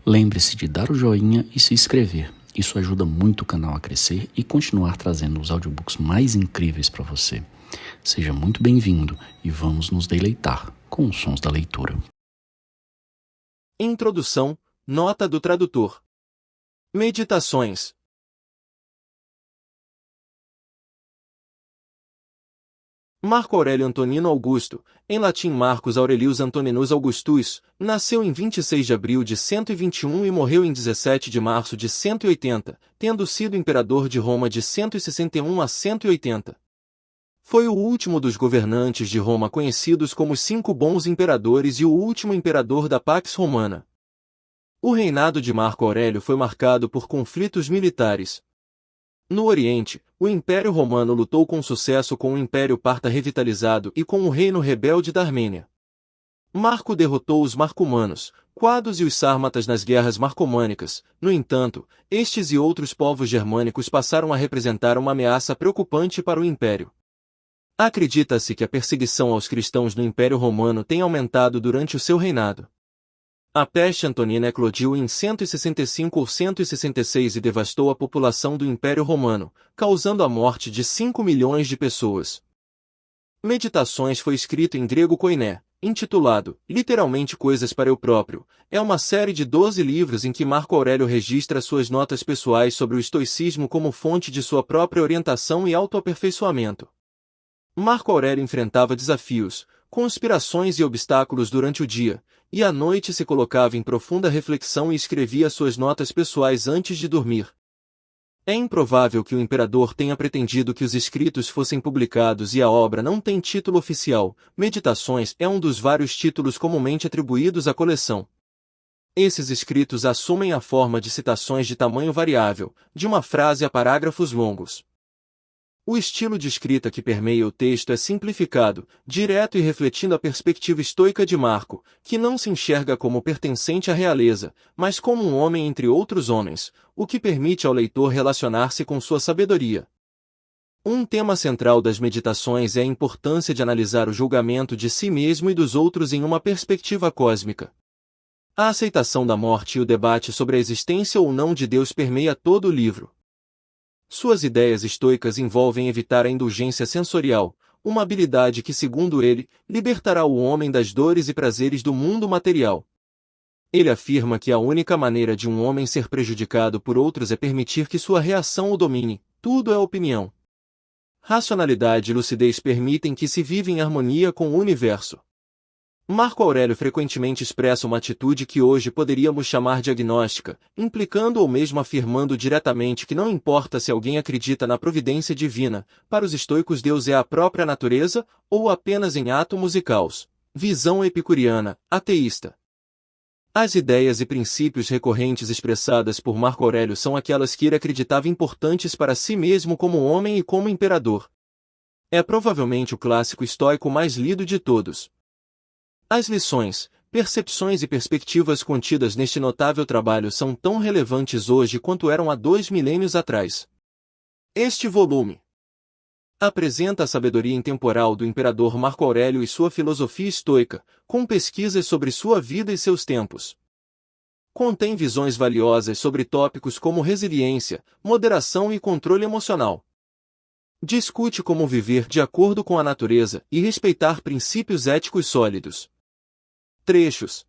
Lembre-se de dar o joinha e se inscrever. Isso ajuda muito o canal a crescer e continuar trazendo os audiobooks mais incríveis para você. Seja muito bem-vindo e vamos nos deleitar com os sons da leitura. Introdução, nota do tradutor. Meditações. Marco Aurélio Antonino Augusto, em latim Marcus Aurelius Antoninus Augustus, nasceu em 26 de abril de 121 e morreu em 17 de março de 180, tendo sido imperador de Roma de 161 a 180. Foi o último dos governantes de Roma conhecidos como os 5 bons imperadores e o último imperador da Pax Romana. O reinado de Marco Aurélio foi marcado por conflitos militares. No Oriente, o Império Romano lutou com sucesso com o Império Parta revitalizado e com o reino rebelde da Armênia. Marco derrotou os marcomanos, quados e os sármatas nas guerras marcomânicas. No entanto, estes e outros povos germânicos passaram a representar uma ameaça preocupante para o Império. Acredita-se que a perseguição aos cristãos no Império Romano tenha aumentado durante o seu reinado. A peste antonina eclodiu em 165 ou 166 e devastou a população do Império Romano, causando a morte de 5 milhões de pessoas. Meditações foi escrito em grego koiné, intitulado, literalmente Coisas para eu próprio. É uma série de 12 livros em que Marco Aurélio registra suas notas pessoais sobre o estoicismo como fonte de sua própria orientação e autoaperfeiçoamento. Marco Aurélio enfrentava desafios, conspirações e obstáculos durante o dia, e à noite se colocava em profunda reflexão e escrevia suas notas pessoais antes de dormir. É improvável que o imperador tenha pretendido que os escritos fossem publicados e a obra não tem título oficial. Meditações é um dos vários títulos comumente atribuídos à coleção. Esses escritos assumem a forma de citações de tamanho variável, de uma frase a parágrafos longos. O estilo de escrita que permeia o texto é simplificado, direto e refletindo a perspectiva estoica de Marco, que não se enxerga como pertencente à realeza, mas como um homem entre outros homens, o que permite ao leitor relacionar-se com sua sabedoria. Um tema central das meditações é a importância de analisar o julgamento de si mesmo e dos outros em uma perspectiva cósmica. A aceitação da morte e o debate sobre a existência ou não de Deus permeia todo o livro. Suas ideias estoicas envolvem evitar a indulgência sensorial, uma habilidade que, segundo ele, libertará o homem das dores e prazeres do mundo material. Ele afirma que a única maneira de um homem ser prejudicado por outros é permitir que sua reação o domine. Tudo é opinião. Racionalidade e lucidez permitem que se viva em harmonia com o universo. Marco Aurélio frequentemente expressa uma atitude que hoje poderíamos chamar de agnóstica, implicando ou mesmo afirmando diretamente que não importa se alguém acredita na providência divina, para os estoicos Deus é a própria natureza, ou apenas em átomos e caos. Visão epicuriana, ateísta. As ideias e princípios recorrentes expressadas por Marco Aurélio são aquelas que ele acreditava importantes para si mesmo como homem e como imperador. É provavelmente o clássico estoico mais lido de todos. As lições, percepções e perspectivas contidas neste notável trabalho são tão relevantes hoje quanto eram há 2 milênios atrás. Este volume apresenta a sabedoria intemporal do imperador Marco Aurélio e sua filosofia estoica, com pesquisas sobre sua vida e seus tempos. Contém visões valiosas sobre tópicos como resiliência, moderação e controle emocional. Discute como viver de acordo com a natureza e respeitar princípios éticos sólidos. Trechos.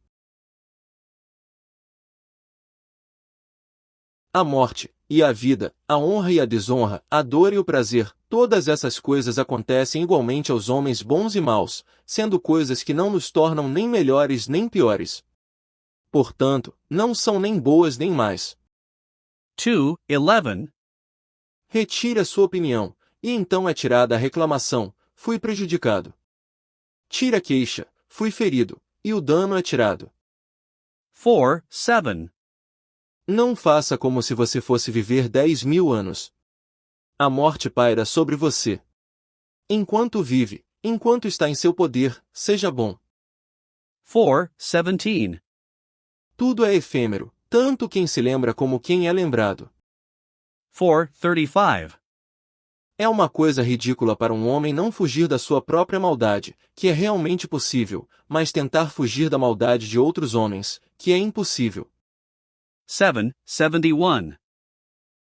A morte, e a vida, a honra e a desonra, a dor e o prazer, todas essas coisas acontecem igualmente aos homens bons e maus, sendo coisas que não nos tornam nem melhores nem piores. Portanto, não são nem boas nem más. 2:11 Retire a sua opinião, e então é tirada a reclamação, fui prejudicado. Tire a queixa, fui ferido, e o dano é tirado. 4:7 Não faça como se você fosse viver 10.000 anos. A morte paira sobre você. Enquanto vive, enquanto está em seu poder, seja bom. 4:17 Tudo é efêmero, tanto quem se lembra como quem é lembrado. 4:35 É uma coisa ridícula para um homem não fugir da sua própria maldade, que é realmente possível, mas tentar fugir da maldade de outros homens, que é impossível. 771.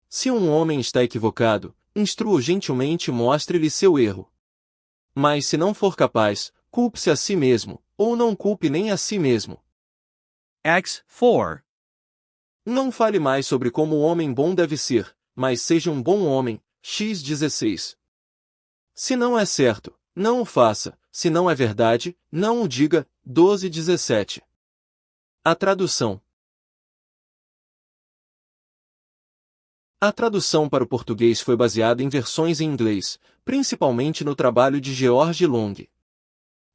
Se um homem está equivocado, instrua-o gentilmente e mostre-lhe seu erro. Mas se não for capaz, culpe-se a si mesmo, ou não culpe nem a si mesmo. Acts 4. Não fale mais sobre como o homem bom deve ser, mas seja um bom homem. X 16. Se não é certo, não o faça, se não é verdade, não o diga. 12:17. A tradução. A tradução para o português foi baseada em versões em inglês, principalmente no trabalho de George Long.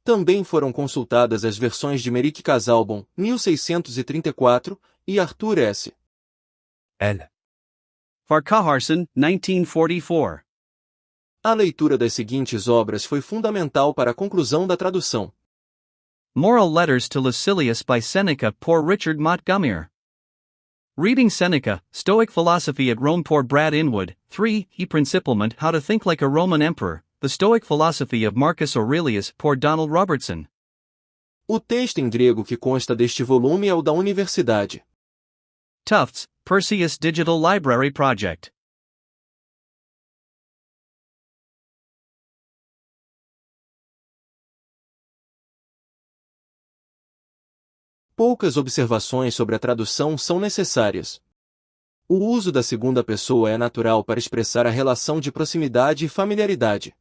Também foram consultadas as versões de Merrick Casalbon, 1634, e Arthur S. L. Farquharson, 1944. A leitura das seguintes obras foi fundamental para a conclusão da tradução. Moral Letters to Lucilius by Seneca por Richard Montgomery. Reading Seneca, Stoic Philosophy at Rome por Brad Inwood. 3. E Principlement How to Think Like a Roman Emperor, The Stoic Philosophy of Marcus Aurelius por Donald Robertson. O texto em grego que consta deste volume é o da Universidade Tufts, Perseus Digital Library Project. Poucas observações sobre a tradução são necessárias. O uso da segunda pessoa é natural para expressar a relação de proximidade e familiaridade.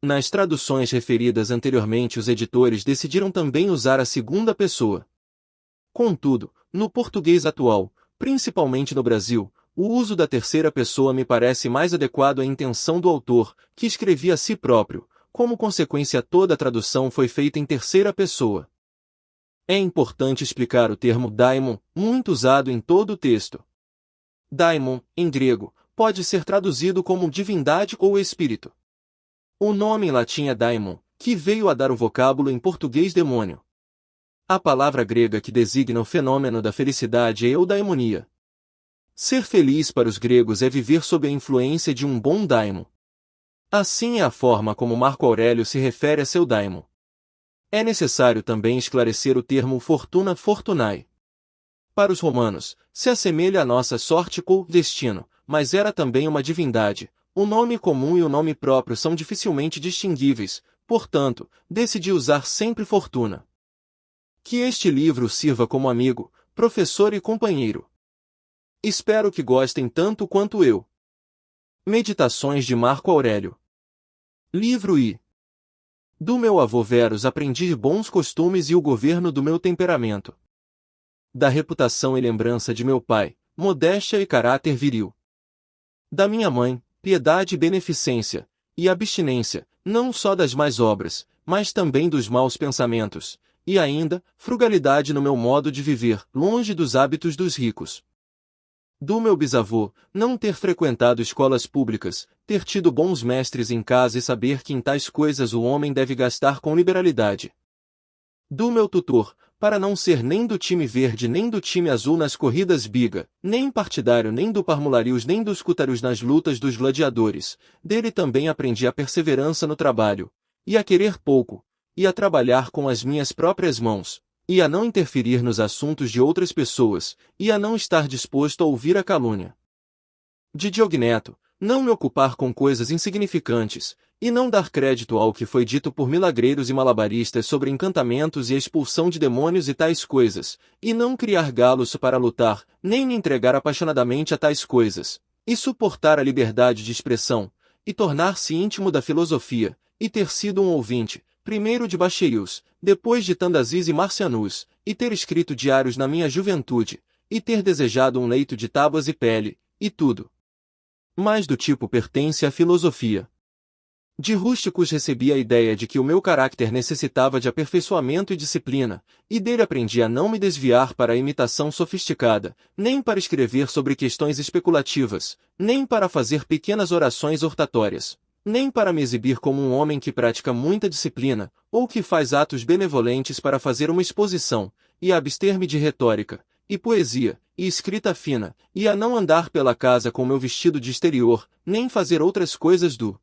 Nas traduções referidas anteriormente, os editores decidiram também usar a segunda pessoa. Contudo, no português atual, principalmente no Brasil, o uso da terceira pessoa me parece mais adequado à intenção do autor, que escrevia a si próprio. Como consequência, toda a tradução foi feita em terceira pessoa. É importante explicar o termo daimon, muito usado em todo o texto. Daimon, em grego, pode ser traduzido como divindade ou espírito. O nome em latim é daimon, que veio a dar o vocábulo em português demônio. A palavra grega que designa o fenômeno da felicidade é eudaimonia. Ser feliz para os gregos é viver sob a influência de um bom daimon. Assim é a forma como Marco Aurélio se refere a seu daimon. É necessário também esclarecer o termo fortuna fortunae. Para os romanos, se assemelha à nossa sorte ou destino, mas era também uma divindade. O nome comum e o nome próprio são dificilmente distinguíveis, portanto, decidi usar sempre fortuna. Que este livro sirva como amigo, professor e companheiro. Espero que gostem tanto quanto eu. Meditações de Marco Aurélio. Livro I. Do meu avô Verus aprendi bons costumes e o governo do meu temperamento. Da reputação e lembrança de meu pai, modéstia e caráter viril. Da minha mãe, piedade e beneficência, e abstinência, não só das más obras, mas também dos maus pensamentos, e ainda, frugalidade no meu modo de viver, longe dos hábitos dos ricos. Do meu bisavô, não ter frequentado escolas públicas, ter tido bons mestres em casa e saber que em tais coisas o homem deve gastar com liberalidade. Do meu tutor, para não ser nem do time verde nem do time azul nas corridas biga, nem partidário nem do parmularius nem dos cutarius nas lutas dos gladiadores, dele também aprendi a perseverança no trabalho, e a querer pouco, e a trabalhar com as minhas próprias mãos, e a não interferir nos assuntos de outras pessoas, e a não estar disposto a ouvir a calúnia. De Diogneto, não me ocupar com coisas insignificantes, e não dar crédito ao que foi dito por milagreiros e malabaristas sobre encantamentos e a expulsão de demônios e tais coisas, e não criar galos para lutar, nem me entregar apaixonadamente a tais coisas, e suportar a liberdade de expressão, e tornar-se íntimo da filosofia, e ter sido um ouvinte, primeiro de Bacheius, depois de Tandazis e Marcianus, e ter escrito diários na minha juventude, e ter desejado um leito de tábuas e pele, e tudo mais do tipo pertence à filosofia. De Rústicos recebi a ideia de que o meu caráter necessitava de aperfeiçoamento e disciplina, e dele aprendi a não me desviar para a imitação sofisticada, nem para escrever sobre questões especulativas, nem para fazer pequenas orações hortatórias, nem para me exibir como um homem que pratica muita disciplina, ou que faz atos benevolentes para fazer uma exposição, e a abster-me de retórica, e poesia, e escrita fina, e a não andar pela casa com meu vestido de exterior, nem fazer outras coisas do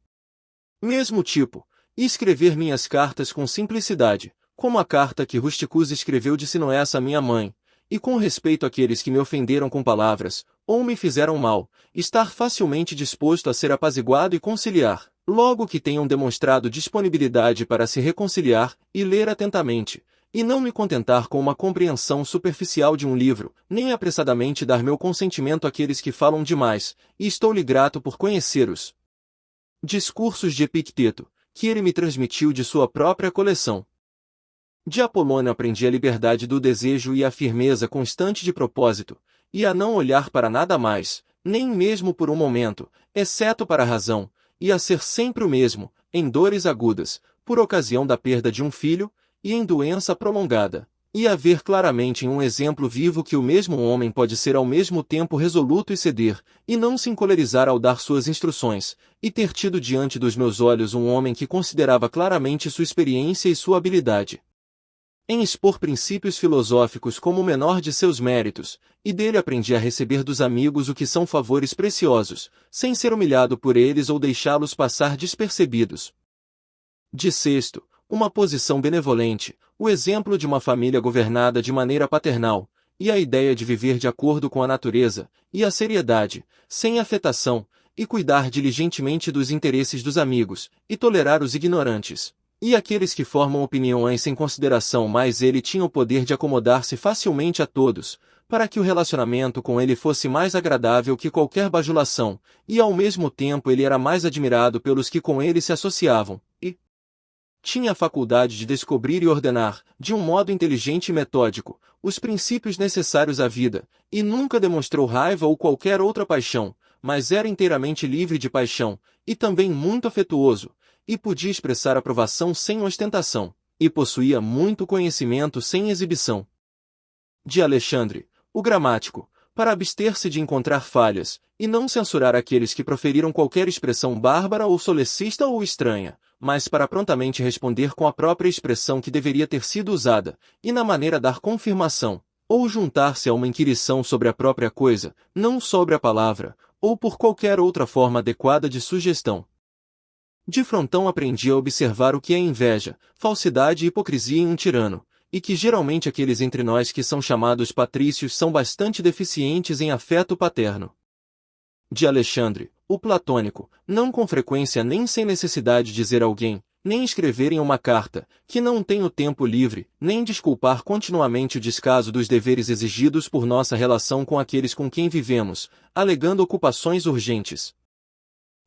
mesmo tipo, e escrever minhas cartas com simplicidade, como a carta que Rusticus escreveu de Sinoessa à minha mãe, e com respeito àqueles que me ofenderam com palavras, ou me fizeram mal, estar facilmente disposto a ser apaziguado e conciliar, logo que tenham demonstrado disponibilidade para se reconciliar, e ler atentamente, e não me contentar com uma compreensão superficial de um livro, nem apressadamente dar meu consentimento àqueles que falam demais, e estou-lhe grato por conhecer-os. Discursos de Epicteto, que ele me transmitiu de sua própria coleção. De Apolônio aprendi a liberdade do desejo e a firmeza constante de propósito, e a não olhar para nada mais, nem mesmo por um momento, exceto para a razão, e a ser sempre o mesmo, em dores agudas, por ocasião da perda de um filho, e em doença prolongada, e a ver claramente em um exemplo vivo que o mesmo homem pode ser ao mesmo tempo resoluto e ceder, e não se encolerizar ao dar suas instruções, e ter tido diante dos meus olhos um homem que considerava claramente sua experiência e sua habilidade em expor princípios filosóficos como o menor de seus méritos, e dele aprendi a receber dos amigos o que são favores preciosos, sem ser humilhado por eles ou deixá-los passar despercebidos. De sexto, uma posição benevolente, o exemplo de uma família governada de maneira paternal, e a ideia de viver de acordo com a natureza, e a seriedade, sem afetação, e cuidar diligentemente dos interesses dos amigos, e tolerar os ignorantes e aqueles que formam opiniões sem consideração, mas ele tinha o poder de acomodar-se facilmente a todos, para que o relacionamento com ele fosse mais agradável que qualquer bajulação, e ao mesmo tempo ele era mais admirado pelos que com ele se associavam, e tinha a faculdade de descobrir e ordenar, de um modo inteligente e metódico, os princípios necessários à vida, e nunca demonstrou raiva ou qualquer outra paixão, mas era inteiramente livre de paixão, e também muito afetuoso, e podia expressar aprovação sem ostentação, e possuía muito conhecimento sem exibição. De Alexandre, o gramático, para abster-se de encontrar falhas, e não censurar aqueles que proferiram qualquer expressão bárbara ou solecista ou estranha, mas para prontamente responder com a própria expressão que deveria ter sido usada, e na maneira dar confirmação, ou juntar-se a uma inquirição sobre a própria coisa, não sobre a palavra, ou por qualquer outra forma adequada de sugestão. De Frontão aprendi a observar o que é inveja, falsidade e hipocrisia em um tirano, e que geralmente aqueles entre nós que são chamados patrícios são bastante deficientes em afeto paterno. De Alexandre, o platônico, não com frequência nem sem necessidade dizer a alguém, nem escrever em uma carta, que não tem o tempo livre, nem desculpar continuamente o descaso dos deveres exigidos por nossa relação com aqueles com quem vivemos, alegando ocupações urgentes.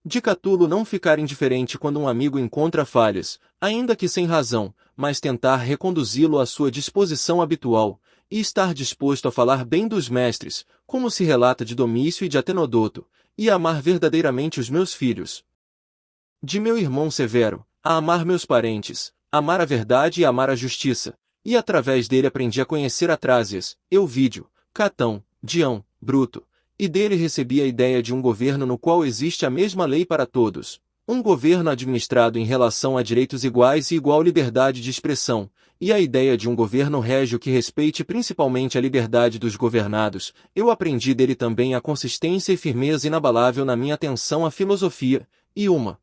De Catulo não ficar indiferente quando um amigo encontra falhas, ainda que sem razão, mas tentar reconduzi-lo à sua disposição habitual, e estar disposto a falar bem dos mestres, como se relata de Domício e de Atenodoto, e amar verdadeiramente os meus filhos. De meu irmão Severo, a amar meus parentes, amar a verdade e amar a justiça, e através dele aprendi a conhecer Atrásias, Euvídio, Catão, Dião, Bruto, e dele recebi a ideia de um governo no qual existe a mesma lei para todos, um governo administrado em relação a direitos iguais e igual liberdade de expressão, e a ideia de um governo régio que respeite principalmente a liberdade dos governados. Eu aprendi dele também a consistência e firmeza inabalável na minha atenção à filosofia, e uma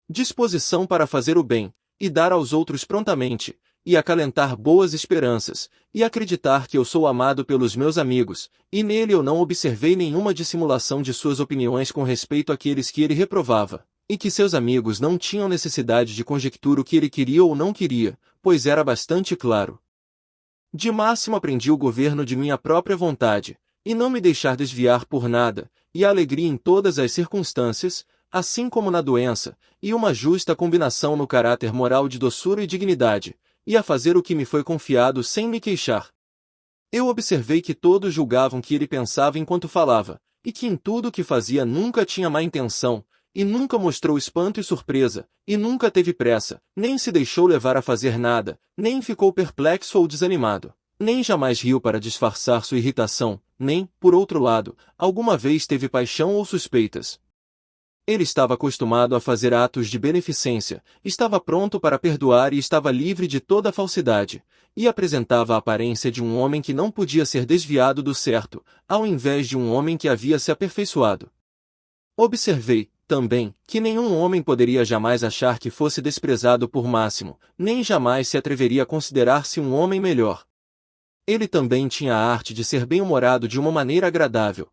disposição para fazer o bem, e dar aos outros prontamente, e acalentar boas esperanças, e acreditar que eu sou amado pelos meus amigos, e nele eu não observei nenhuma dissimulação de suas opiniões com respeito àqueles que ele reprovava, e que seus amigos não tinham necessidade de conjecturar o que ele queria ou não queria, pois era bastante claro. De Máximo aprendi o governo de minha própria vontade, e não me deixar desviar por nada, e a alegria em todas as circunstâncias, assim como na doença, e uma justa combinação no caráter moral de doçura e dignidade, e a fazer o que me foi confiado sem me queixar. Eu observei que todos julgavam que ele pensava enquanto falava, e que em tudo o que fazia nunca tinha má intenção, e nunca mostrou espanto e surpresa, e nunca teve pressa, nem se deixou levar a fazer nada, nem ficou perplexo ou desanimado, nem jamais riu para disfarçar sua irritação, nem, por outro lado, alguma vez teve paixão ou suspeitas. Ele estava acostumado a fazer atos de beneficência, estava pronto para perdoar e estava livre de toda falsidade, e apresentava a aparência de um homem que não podia ser desviado do certo, ao invés de um homem que havia se aperfeiçoado. Observei, também, que nenhum homem poderia jamais achar que fosse desprezado por Máximo, nem jamais se atreveria a considerar-se um homem melhor. Ele também tinha a arte de ser bem-humorado de uma maneira agradável.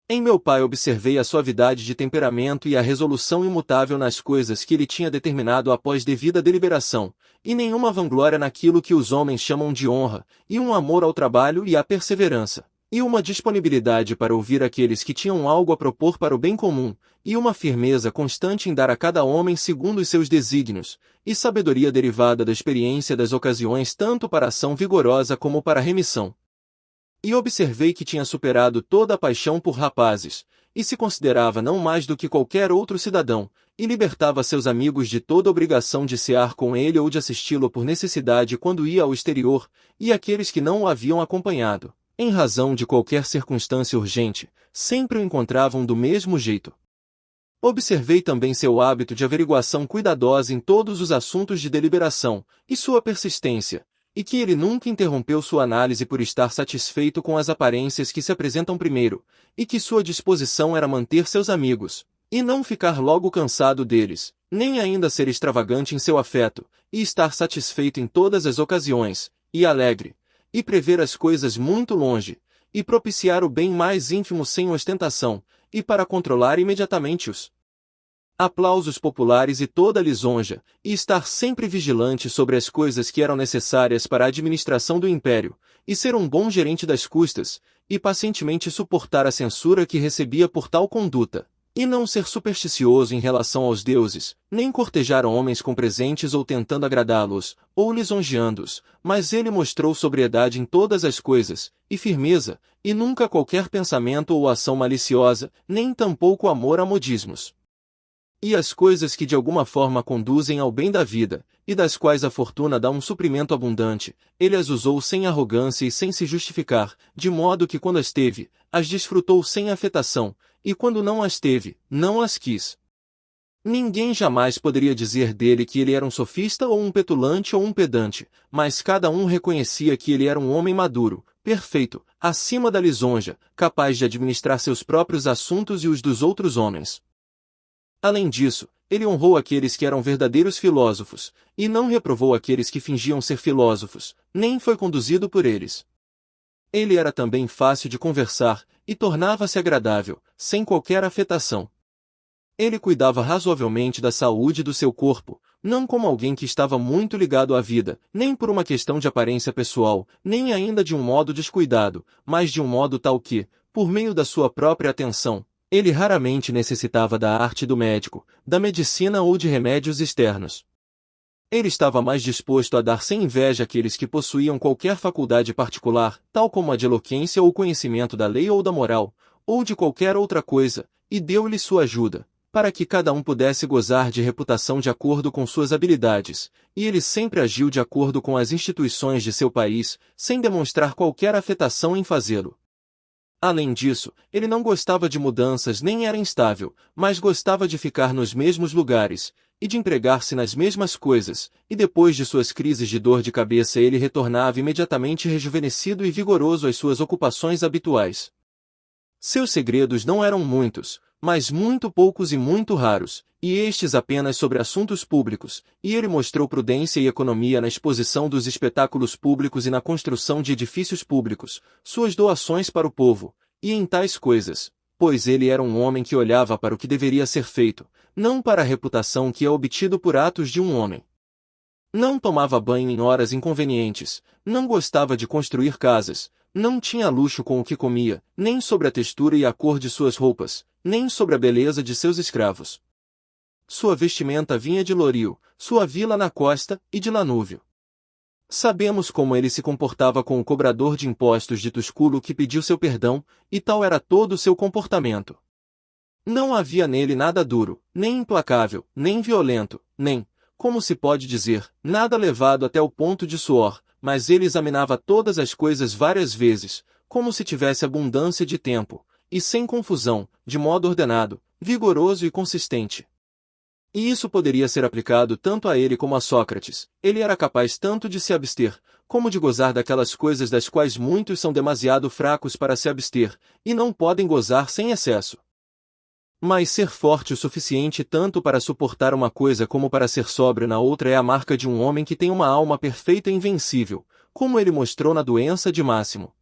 Em meu pai observei a suavidade de temperamento e a resolução imutável nas coisas que ele tinha determinado após devida deliberação, e nenhuma vanglória naquilo que os homens chamam de honra, e um amor ao trabalho e à perseverança, e uma disponibilidade para ouvir aqueles que tinham algo a propor para o bem comum, e uma firmeza constante em dar a cada homem segundo os seus desígnios, e sabedoria derivada da experiência das ocasiões tanto para ação vigorosa como para remissão. E observei que tinha superado toda a paixão por rapazes, e se considerava não mais do que qualquer outro cidadão, e libertava seus amigos de toda obrigação de cear com ele ou de assisti-lo por necessidade quando ia ao exterior, e aqueles que não o haviam acompanhado, em razão de qualquer circunstância urgente, sempre o encontravam do mesmo jeito. Observei também seu hábito de averiguação cuidadosa em todos os assuntos de deliberação, e sua persistência, e que ele nunca interrompeu sua análise por estar satisfeito com as aparências que se apresentam primeiro, e que sua disposição era manter seus amigos, e não ficar logo cansado deles, nem ainda ser extravagante em seu afeto, e estar satisfeito em todas as ocasiões, e alegre, e prever as coisas muito longe, e propiciar o bem mais ínfimo sem ostentação, e para controlar imediatamente os aplausos populares e toda a lisonja, e estar sempre vigilante sobre as coisas que eram necessárias para a administração do império, e ser um bom gerente das custas, e pacientemente suportar a censura que recebia por tal conduta, e não ser supersticioso em relação aos deuses, nem cortejar homens com presentes ou tentando agradá-los, ou lisonjeando-os, mas ele mostrou sobriedade em todas as coisas, e firmeza, e nunca qualquer pensamento ou ação maliciosa, nem tampouco amor a modismos. E as coisas que de alguma forma conduzem ao bem da vida, e das quais a fortuna dá um suprimento abundante, ele as usou sem arrogância e sem se justificar, de modo que quando as teve, as desfrutou sem afetação, e quando não as teve, não as quis. Ninguém jamais poderia dizer dele que ele era um sofista ou um petulante ou um pedante, mas cada um reconhecia que ele era um homem maduro, perfeito, acima da lisonja, capaz de administrar seus próprios assuntos e os dos outros homens. Além disso, ele honrou aqueles que eram verdadeiros filósofos, e não reprovou aqueles que fingiam ser filósofos, nem foi conduzido por eles. Ele era também fácil de conversar, e tornava-se agradável, sem qualquer afetação. Ele cuidava razoavelmente da saúde do seu corpo, não como alguém que estava muito ligado à vida, nem por uma questão de aparência pessoal, nem ainda de um modo descuidado, mas de um modo tal que, por meio da sua própria atenção, ele raramente necessitava da arte do médico, da medicina ou de remédios externos. Ele estava mais disposto a dar sem inveja àqueles que possuíam qualquer faculdade particular, tal como a de eloquência ou conhecimento da lei ou da moral, ou de qualquer outra coisa, e deu-lhe sua ajuda, para que cada um pudesse gozar de reputação de acordo com suas habilidades, e ele sempre agiu de acordo com as instituições de seu país, sem demonstrar qualquer afetação em fazê-lo. Além disso, ele não gostava de mudanças nem era instável, mas gostava de ficar nos mesmos lugares, e de empregar-se nas mesmas coisas, e depois de suas crises de dor de cabeça ele retornava imediatamente rejuvenescido e vigoroso às suas ocupações habituais. Seus segredos não eram muitos, mas muito poucos e muito raros, e estes apenas sobre assuntos públicos, e ele mostrou prudência e economia na exposição dos espetáculos públicos e na construção de edifícios públicos, suas doações para o povo, e em tais coisas, pois ele era um homem que olhava para o que deveria ser feito, não para a reputação que é obtido por atos de um homem. Não tomava banho em horas inconvenientes, não gostava de construir casas, não tinha luxo com o que comia, nem sobre a textura e a cor de suas roupas, nem sobre a beleza de seus escravos. Sua vestimenta vinha de Loril, sua vila na costa, e de Lanúvio. Sabemos como ele se comportava com o cobrador de impostos de Tusculo que pediu seu perdão, e tal era todo o seu comportamento. Não havia nele nada duro, nem implacável, nem violento, nem, como se pode dizer, nada levado até o ponto de suor, mas ele examinava todas as coisas várias vezes, como se tivesse abundância de tempo, e sem confusão, de modo ordenado, vigoroso e consistente. E isso poderia ser aplicado tanto a ele como a Sócrates. Ele era capaz tanto de se abster, como de gozar daquelas coisas das quais muitos são demasiado fracos para se abster, e não podem gozar sem excesso. Mas ser forte o suficiente tanto para suportar uma coisa como para ser sóbrio na outra é a marca de um homem que tem uma alma perfeita e invencível, como ele mostrou na doença de Máximo.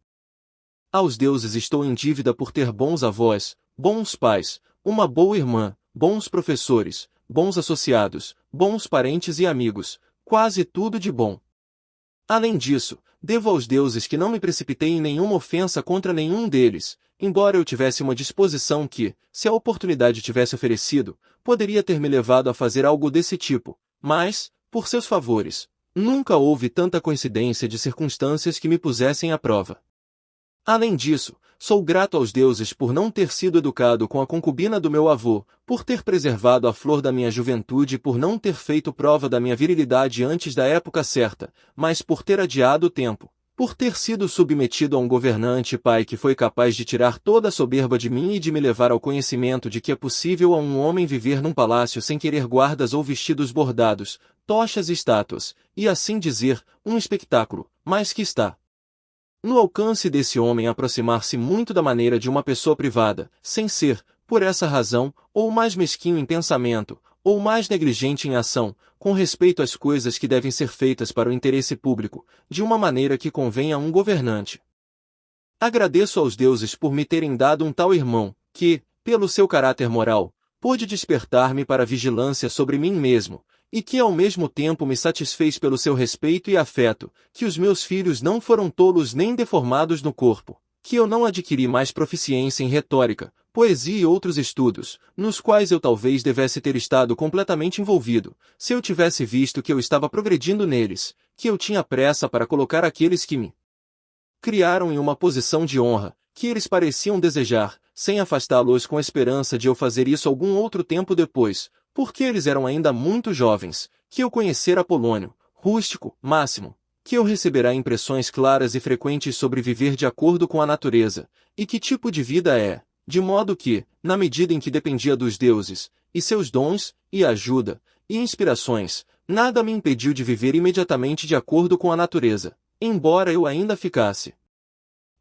Aos deuses estou em dívida por ter bons avós, bons pais, uma boa irmã, bons professores, bons associados, bons parentes e amigos, quase tudo de bom. Além disso, devo aos deuses que não me precipitei em nenhuma ofensa contra nenhum deles, embora eu tivesse uma disposição que, se a oportunidade tivesse oferecido, poderia ter me levado a fazer algo desse tipo, mas, por seus favores, nunca houve tanta coincidência de circunstâncias que me pusessem à prova. Além disso, sou grato aos deuses por não ter sido educado com a concubina do meu avô, por ter preservado a flor da minha juventude e por não ter feito prova da minha virilidade antes da época certa, mas por ter adiado o tempo, por ter sido submetido a um governante pai que foi capaz de tirar toda a soberba de mim e de me levar ao conhecimento de que é possível a um homem viver num palácio sem querer guardas ou vestidos bordados, tochas e estátuas, e assim dizer, um espetáculo, mas que está no alcance desse homem aproximar-se muito da maneira de uma pessoa privada, sem ser, por essa razão, ou mais mesquinho em pensamento, ou mais negligente em ação, com respeito às coisas que devem ser feitas para o interesse público, de uma maneira que convenha a um governante. Agradeço aos deuses por me terem dado um tal irmão, que, pelo seu caráter moral, pôde despertar-me para a vigilância sobre mim mesmo, e que ao mesmo tempo me satisfez pelo seu respeito e afeto, que os meus filhos não foram tolos nem deformados no corpo, que eu não adquiri mais proficiência em retórica, poesia e outros estudos, nos quais eu talvez devesse ter estado completamente envolvido, se eu tivesse visto que eu estava progredindo neles, que eu tinha pressa para colocar aqueles que me criaram em uma posição de honra, que eles pareciam desejar, sem afastá-los com a esperança de eu fazer isso algum outro tempo depois, porque eles eram ainda muito jovens, que eu conhecera Apolônio, Rústico, Máximo, que eu receberá impressões claras e frequentes sobre viver de acordo com a natureza, e que tipo de vida é, de modo que, na medida em que dependia dos deuses, e seus dons, e ajuda, e inspirações, nada me impediu de viver imediatamente de acordo com a natureza, embora eu ainda ficasse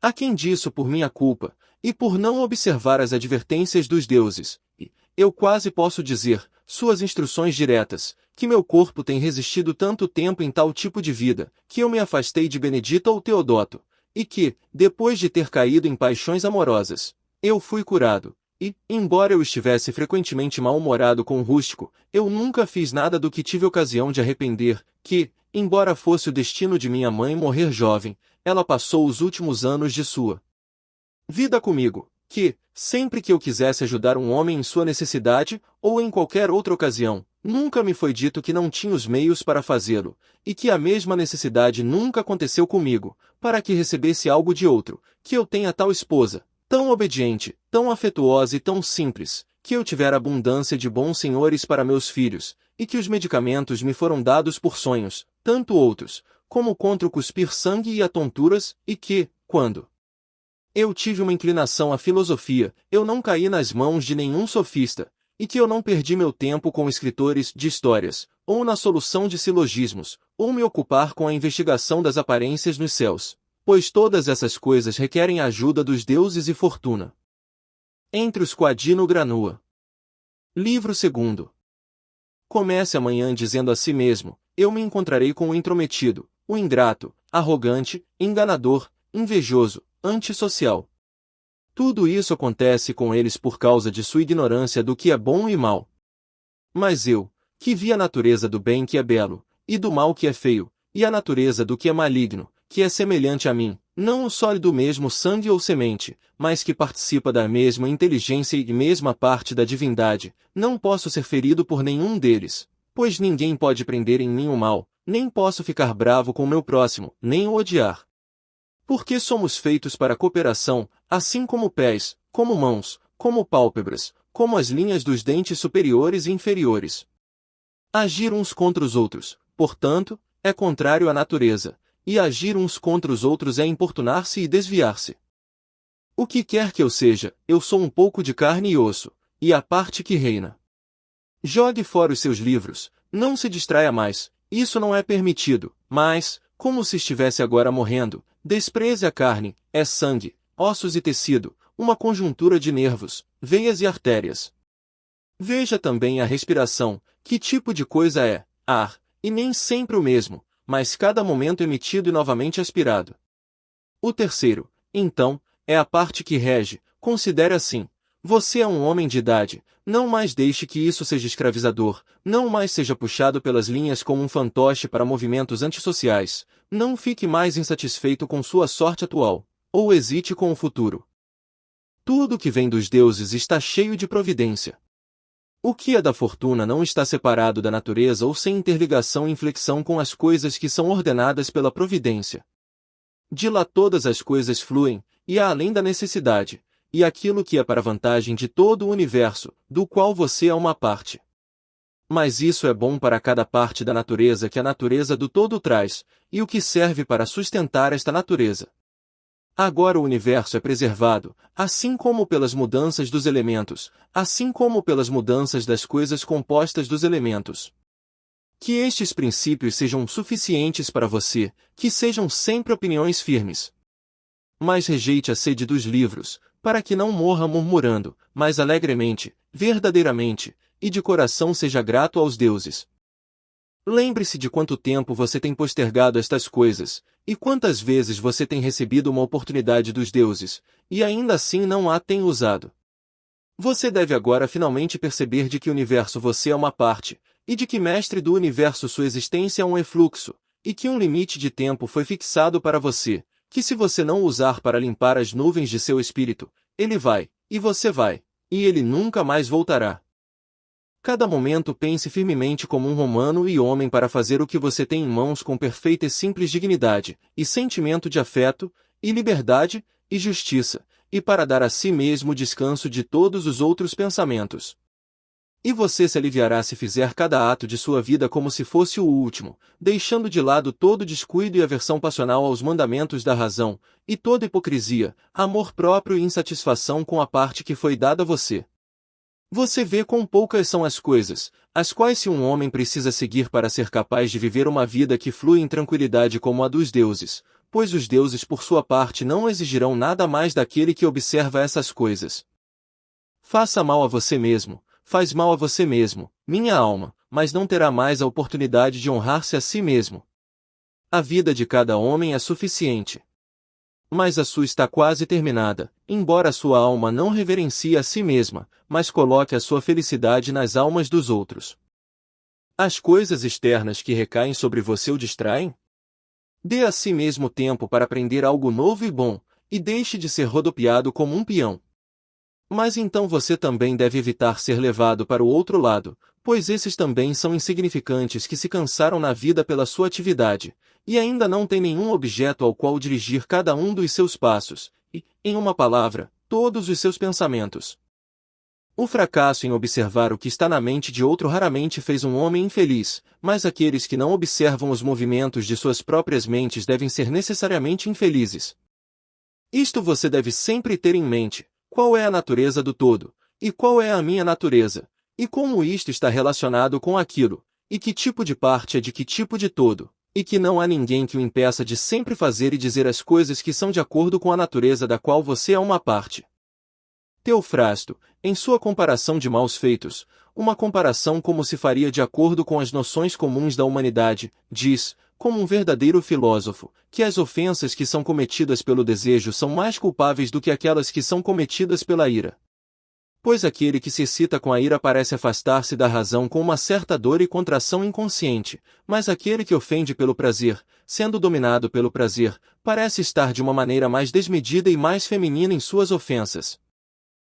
aquém disso por minha culpa, e por não observar as advertências dos deuses, e, eu quase posso dizer, suas instruções diretas, que meu corpo tem resistido tanto tempo em tal tipo de vida, que eu me afastei de Benedita ou Teodoto, e que, depois de ter caído em paixões amorosas, eu fui curado, e, embora eu estivesse frequentemente mal-humorado com o Rústico, eu nunca fiz nada do que tive ocasião de arrepender, que, embora fosse o destino de minha mãe morrer jovem, ela passou os últimos anos de sua vida comigo, que, sempre que eu quisesse ajudar um homem em sua necessidade, ou em qualquer outra ocasião, nunca me foi dito que não tinha os meios para fazê-lo, e que a mesma necessidade nunca aconteceu comigo, para que recebesse algo de outro, que eu tenha tal esposa, tão obediente, tão afetuosa e tão simples, que eu tivera abundância de bons senhores para meus filhos, e que os medicamentos me foram dados por sonhos, tanto outros, como contra o cuspir sangue e a tonturas, e que, quando eu tive uma inclinação à filosofia, eu não caí nas mãos de nenhum sofista, e que eu não perdi meu tempo com escritores de histórias, ou na solução de silogismos, ou me ocupar com a investigação das aparências nos céus, pois todas essas coisas requerem a ajuda dos deuses e fortuna. Entre os Quadino Granua. Livro 2. Comece amanhã dizendo a si mesmo, eu me encontrarei com o intrometido, o ingrato, arrogante, enganador, invejoso, antissocial. Tudo isso acontece com eles por causa de sua ignorância do que é bom e mal. Mas eu, que vi a natureza do bem que é belo, e do mal que é feio, e a natureza do que é maligno, que é semelhante a mim, não o sólido mesmo sangue ou semente, mas que participa da mesma inteligência e mesma parte da divindade, não posso ser ferido por nenhum deles, pois ninguém pode prender em mim o mal, nem posso ficar bravo com o meu próximo, nem o odiar. Porque somos feitos para a cooperação, assim como pés, como mãos, como pálpebras, como as linhas dos dentes superiores e inferiores. Agir uns contra os outros, portanto, é contrário à natureza, e agir uns contra os outros é importunar-se e desviar-se. O que quer que eu seja, eu sou um pouco de carne e osso, e a parte que reina. Jogue fora os seus livros, não se distraia mais, isso não é permitido, mas, como se estivesse agora morrendo, despreze a carne, é sangue, ossos e tecido, uma conjuntura de nervos, veias e artérias. Veja também a respiração, que tipo de coisa é, ar, e nem sempre o mesmo, mas cada momento emitido e novamente aspirado. O terceiro, então, é a parte que rege. Considere assim: você é um homem de idade, não mais deixe que isso seja escravizador, não mais seja puxado pelas linhas como um fantoche para movimentos antissociais, não fique mais insatisfeito com sua sorte atual, ou hesite com o futuro. Tudo que vem dos deuses está cheio de providência. O que é da fortuna não está separado da natureza ou sem interligação e inflexão com as coisas que são ordenadas pela providência. De lá todas as coisas fluem, e há além da necessidade, e aquilo que é para a vantagem de todo o universo, do qual você é uma parte. Mas isso é bom para cada parte da natureza que a natureza do todo traz, e o que serve para sustentar esta natureza. Agora o universo é preservado, assim como pelas mudanças dos elementos, assim como pelas mudanças das coisas compostas dos elementos. Que estes princípios sejam suficientes para você, que sejam sempre opiniões firmes. Mas rejeite a sede dos livros, para que não morra murmurando, mas alegremente, verdadeiramente, e de coração seja grato aos deuses. Lembre-se de quanto tempo você tem postergado estas coisas, e quantas vezes você tem recebido uma oportunidade dos deuses, e ainda assim não a tem usado. Você deve agora finalmente perceber de que universo você é uma parte, e de que mestre do universo sua existência é um efluxo, e que um limite de tempo foi fixado para você, que se você não usar para limpar as nuvens de seu espírito, ele vai, e você vai, e ele nunca mais voltará. Cada momento pense firmemente como um romano e homem para fazer o que você tem em mãos com perfeita e simples dignidade, e sentimento de afeto, e liberdade, e justiça, e para dar a si mesmo descanso de todos os outros pensamentos. E você se aliviará se fizer cada ato de sua vida como se fosse o último, deixando de lado todo descuido e aversão passional aos mandamentos da razão, e toda hipocrisia, amor próprio e insatisfação com a parte que foi dada a você. Você vê quão poucas são as coisas, as quais um homem precisa seguir para ser capaz de viver uma vida que flui em tranquilidade como a dos deuses, pois os deuses por sua parte não exigirão nada mais daquele que observa essas coisas. Faça mal a você mesmo, faz mal a você mesmo, minha alma, mas não terá mais a oportunidade de honrar-se a si mesmo. A vida de cada homem é suficiente. Mas a sua está quase terminada, embora a sua alma não reverencie a si mesma, mas coloque a sua felicidade nas almas dos outros. As coisas externas que recaem sobre você o distraem? Dê a si mesmo tempo para aprender algo novo e bom, e deixe de ser rodopiado como um peão. Mas então você também deve evitar ser levado para o outro lado, pois esses também são insignificantes que se cansaram na vida pela sua atividade, e ainda não têm nenhum objeto ao qual dirigir cada um dos seus passos, e, em uma palavra, todos os seus pensamentos. O fracasso em observar o que está na mente de outro raramente fez um homem infeliz, mas aqueles que não observam os movimentos de suas próprias mentes devem ser necessariamente infelizes. Isto você deve sempre ter em mente: qual é a natureza do todo, e qual é a minha natureza, e como isto está relacionado com aquilo, e que tipo de parte é de que tipo de todo, e que não há ninguém que o impeça de sempre fazer e dizer as coisas que são de acordo com a natureza da qual você é uma parte. Teofrasto, em sua comparação de maus feitos, uma comparação como se faria de acordo com as noções comuns da humanidade, diz, como um verdadeiro filósofo, que as ofensas que são cometidas pelo desejo são mais culpáveis do que aquelas que são cometidas pela ira. Pois aquele que se excita com a ira parece afastar-se da razão com uma certa dor e contração inconsciente, mas aquele que ofende pelo prazer, sendo dominado pelo prazer, parece estar de uma maneira mais desmedida e mais feminina em suas ofensas.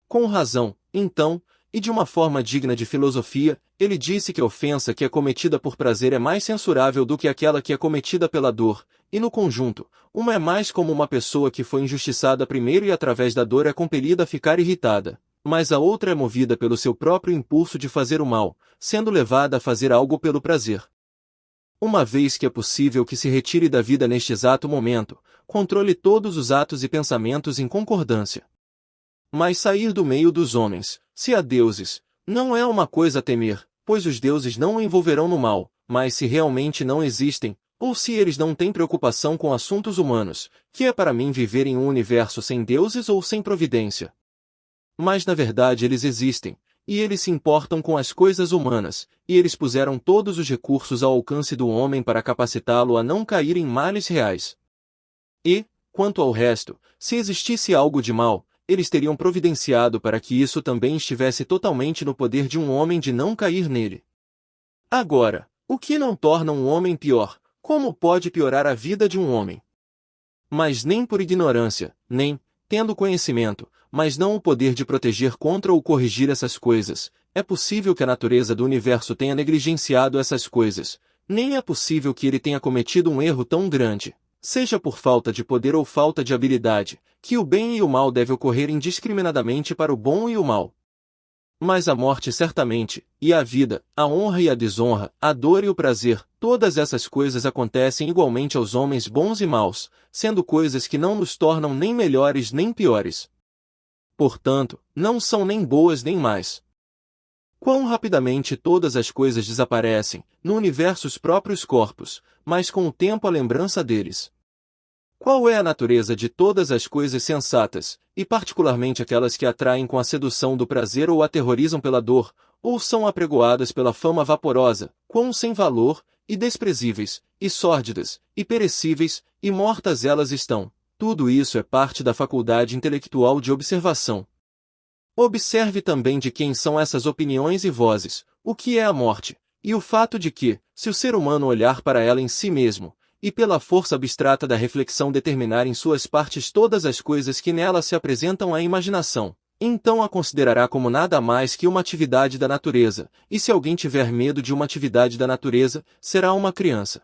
Com razão, então, e de uma forma digna de filosofia, ele disse que a ofensa que é cometida por prazer é mais censurável do que aquela que é cometida pela dor, e no conjunto, uma é mais como uma pessoa que foi injustiçada primeiro e através da dor é compelida a ficar irritada, mas a outra é movida pelo seu próprio impulso de fazer o mal, sendo levada a fazer algo pelo prazer. Uma vez que é possível que se retire da vida neste exato momento, controle todos os atos e pensamentos em concordância. Mas sair do meio dos homens, se há deuses, não é uma coisa a temer, pois os deuses não o envolverão no mal, mas se realmente não existem, ou se eles não têm preocupação com assuntos humanos, que é para mim viver em um universo sem deuses ou sem providência. Mas na verdade eles existem, e eles se importam com as coisas humanas, e eles puseram todos os recursos ao alcance do homem para capacitá-lo a não cair em males reais. E, quanto ao resto, se existisse algo de mal, eles teriam providenciado para que isso também estivesse totalmente no poder de um homem de não cair nele. Agora, o que não torna um homem pior? Como pode piorar a vida de um homem? Mas nem por ignorância, nem, tendo conhecimento, mas não o poder de proteger contra ou corrigir essas coisas, é possível que a natureza do universo tenha negligenciado essas coisas, nem é possível que ele tenha cometido um erro tão grande, seja por falta de poder ou falta de habilidade, que o bem e o mal devem ocorrer indiscriminadamente para o bom e o mal. Mas a morte certamente, e a vida, a honra e a desonra, a dor e o prazer, todas essas coisas acontecem igualmente aos homens bons e maus, sendo coisas que não nos tornam nem melhores nem piores. Portanto, não são nem boas nem más. Quão rapidamente todas as coisas desaparecem, no universo os próprios corpos, mas com o tempo a lembrança deles. Qual é a natureza de todas as coisas sensatas, e particularmente aquelas que atraem com a sedução do prazer ou aterrorizam pela dor, ou são apregoadas pela fama vaporosa, quão sem valor, e desprezíveis, e sórdidas, e perecíveis, e mortas elas estão? Tudo isso é parte da faculdade intelectual de observação. Observe também de quem são essas opiniões e vozes, o que é a morte, e o fato de que, se o ser humano olhar para ela em si mesmo, e pela força abstrata da reflexão determinar em suas partes todas as coisas que nela se apresentam à imaginação, então a considerará como nada mais que uma atividade da natureza, e se alguém tiver medo de uma atividade da natureza, será uma criança.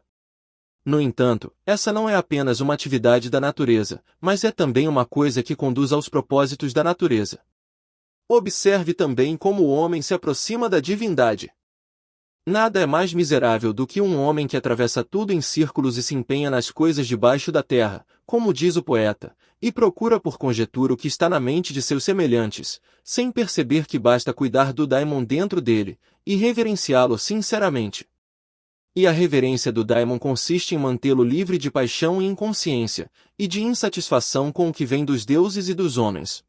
No entanto, essa não é apenas uma atividade da natureza, mas é também uma coisa que conduz aos propósitos da natureza. Observe também como o homem se aproxima da divindade. Nada é mais miserável do que um homem que atravessa tudo em círculos e se empenha nas coisas debaixo da terra, como diz o poeta, e procura por conjetura o que está na mente de seus semelhantes, sem perceber que basta cuidar do daimon dentro dele, e reverenciá-lo sinceramente. E a reverência do daimon consiste em mantê-lo livre de paixão e inconsciência, e de insatisfação com o que vem dos deuses e dos homens.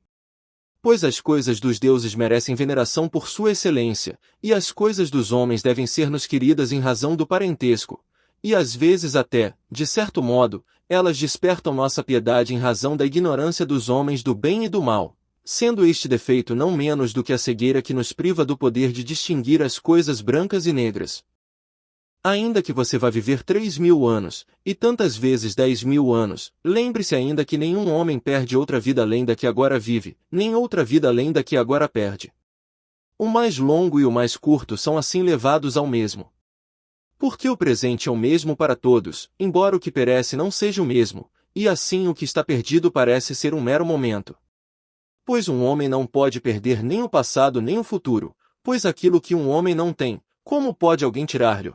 Pois as coisas dos deuses merecem veneração por sua excelência, e as coisas dos homens devem ser-nos queridas em razão do parentesco, e às vezes até, de certo modo, elas despertam nossa piedade em razão da ignorância dos homens do bem e do mal, sendo este defeito não menos do que a cegueira que nos priva do poder de distinguir as coisas brancas e negras. Ainda que você vá viver 3.000 anos, e tantas vezes 10.000 anos, lembre-se ainda que nenhum homem perde outra vida além da que agora vive, nem outra vida além da que agora perde. O mais longo e o mais curto são assim levados ao mesmo. Porque o presente é o mesmo para todos, embora o que perece não seja o mesmo, e assim o que está perdido parece ser um mero momento. Pois um homem não pode perder nem o passado nem o futuro, pois aquilo que um homem não tem, como pode alguém tirar-lhe?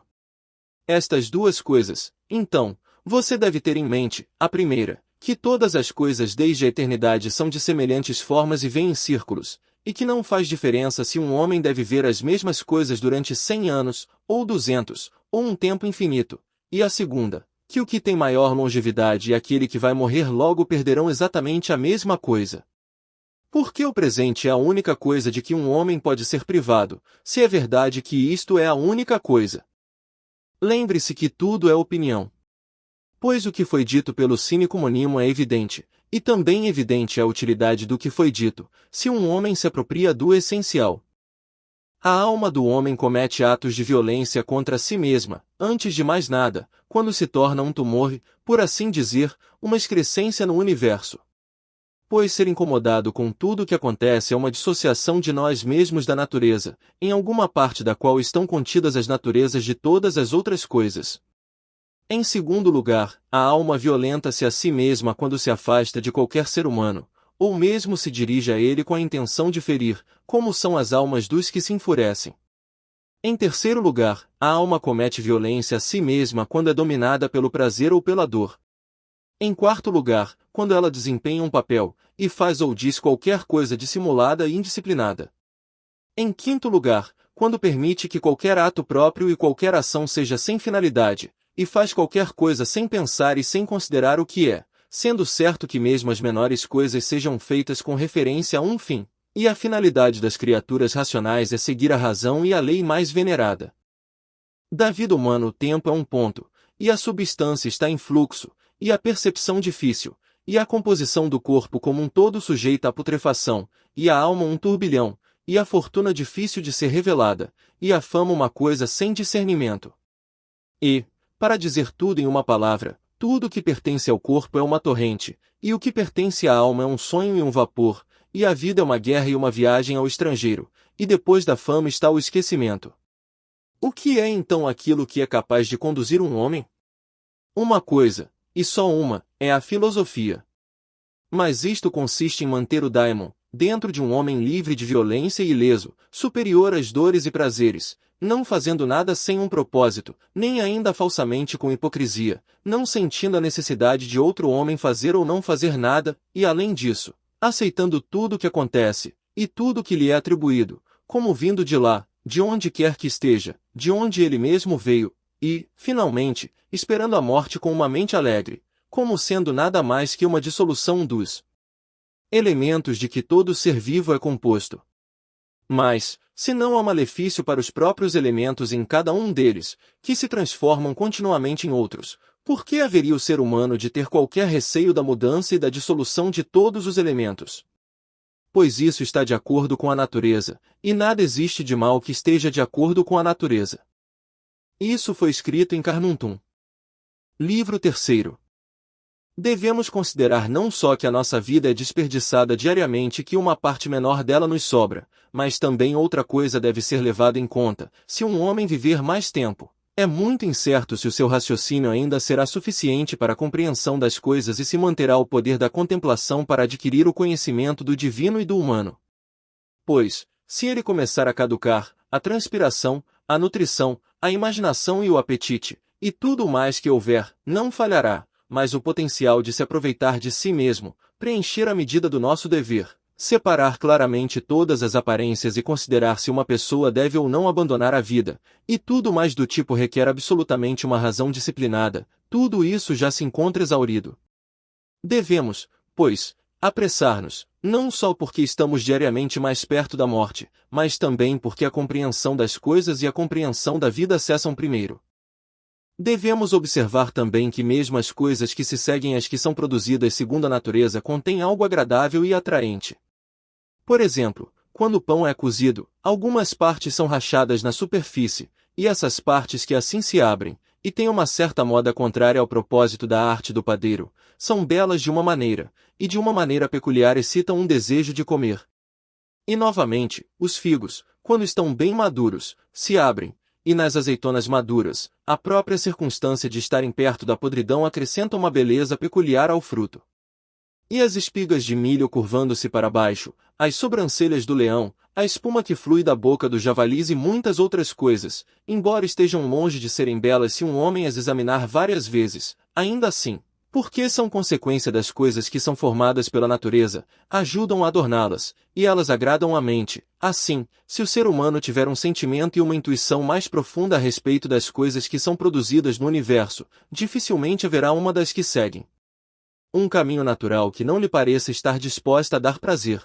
Estas duas coisas, então, você deve ter em mente, a primeira, que todas as coisas desde a eternidade são de semelhantes formas e vêm em círculos, e que não faz diferença se um homem deve ver as mesmas coisas durante 100 anos, ou 200, ou um tempo infinito, e a segunda, que o que tem maior longevidade e aquele que vai morrer logo perderão exatamente a mesma coisa. Porque o presente é a única coisa de que um homem pode ser privado, se é verdade que isto é a única coisa. Lembre-se que tudo é opinião. Pois o que foi dito pelo cínico monimo é evidente, e também evidente é a utilidade do que foi dito, se um homem se apropria do essencial. A alma do homem comete atos de violência contra si mesma, antes de mais nada, quando se torna um tumor, por assim dizer, uma excrescência no universo. Pois ser incomodado com tudo o que acontece é uma dissociação de nós mesmos da natureza, em alguma parte da qual estão contidas as naturezas de todas as outras coisas. Em segundo lugar, a alma violenta-se a si mesma quando se afasta de qualquer ser humano, ou mesmo se dirige a ele com a intenção de ferir, como são as almas dos que se enfurecem. Em terceiro lugar, a alma comete violência a si mesma quando é dominada pelo prazer ou pela dor. Em quarto lugar, quando ela desempenha um papel, e faz ou diz qualquer coisa dissimulada e indisciplinada. Em quinto lugar, quando permite que qualquer ato próprio e qualquer ação seja sem finalidade, e faz qualquer coisa sem pensar e sem considerar o que é, sendo certo que mesmo as menores coisas sejam feitas com referência a um fim. E a finalidade das criaturas racionais é seguir a razão e a lei mais venerada. Da vida humana o tempo é um ponto, e a substância está em fluxo, e a percepção difícil, e a composição do corpo como um todo sujeita à putrefação, e a alma um turbilhão, e a fortuna difícil de ser revelada, e a fama uma coisa sem discernimento. E, para dizer tudo em uma palavra, tudo que pertence ao corpo é uma torrente, e o que pertence à alma é um sonho e um vapor, e a vida é uma guerra e uma viagem ao estrangeiro, e depois da fama está o esquecimento. O que é então aquilo que é capaz de conduzir um homem? Uma coisa, e só uma, é a filosofia. Mas isto consiste em manter o daimon dentro de um homem livre de violência e ileso, superior às dores e prazeres, não fazendo nada sem um propósito, nem ainda falsamente com hipocrisia, não sentindo a necessidade de outro homem fazer ou não fazer nada, e além disso, aceitando tudo o que acontece, e tudo o que lhe é atribuído, como vindo de lá, de onde quer que esteja, de onde ele mesmo veio, e, finalmente, esperando a morte com uma mente alegre, como sendo nada mais que uma dissolução dos elementos de que todo ser vivo é composto. Mas, se não há malefício para os próprios elementos em cada um deles, que se transformam continuamente em outros, por que haveria o ser humano de ter qualquer receio da mudança e da dissolução de todos os elementos? Pois isso está de acordo com a natureza, e nada existe de mal que esteja de acordo com a natureza. Isso foi escrito em Carnuntum. Livro 3º. Devemos considerar não só que a nossa vida é desperdiçada diariamente e que uma parte menor dela nos sobra, mas também outra coisa deve ser levada em conta: se um homem viver mais tempo, é muito incerto se o seu raciocínio ainda será suficiente para a compreensão das coisas e se manterá o poder da contemplação para adquirir o conhecimento do divino e do humano. Pois, se ele começar a caducar, a transpiração, a nutrição, a imaginação e o apetite, e tudo mais que houver, não falhará, mas o potencial de se aproveitar de si mesmo, preencher a medida do nosso dever, separar claramente todas as aparências e considerar se uma pessoa deve ou não abandonar a vida, e tudo mais do tipo requer absolutamente uma razão disciplinada, tudo isso já se encontra exaurido. Devemos, pois, apressar-nos, não só porque estamos diariamente mais perto da morte, mas também porque a compreensão das coisas e a compreensão da vida cessam primeiro. Devemos observar também que mesmo as coisas que se seguem às que são produzidas segundo a natureza contêm algo agradável e atraente. Por exemplo, quando o pão é cozido, algumas partes são rachadas na superfície, e essas partes que assim se abrem, e têm uma certa moda contrária ao propósito da arte do padeiro, são belas de uma maneira, e de uma maneira peculiar excitam um desejo de comer. E novamente, os figos, quando estão bem maduros, se abrem, e nas azeitonas maduras, a própria circunstância de estarem perto da podridão acrescenta uma beleza peculiar ao fruto. E as espigas de milho curvando-se para baixo, as sobrancelhas do leão, a espuma que flui da boca do javalis e muitas outras coisas, embora estejam longe de serem belas se um homem as examinar várias vezes, ainda assim, porque são consequência das coisas que são formadas pela natureza, ajudam a adorná-las, e elas agradam a mente. Assim, se o ser humano tiver um sentimento e uma intuição mais profunda a respeito das coisas que são produzidas no universo, dificilmente haverá uma das que seguem um caminho natural que não lhe pareça estar disposta a dar prazer.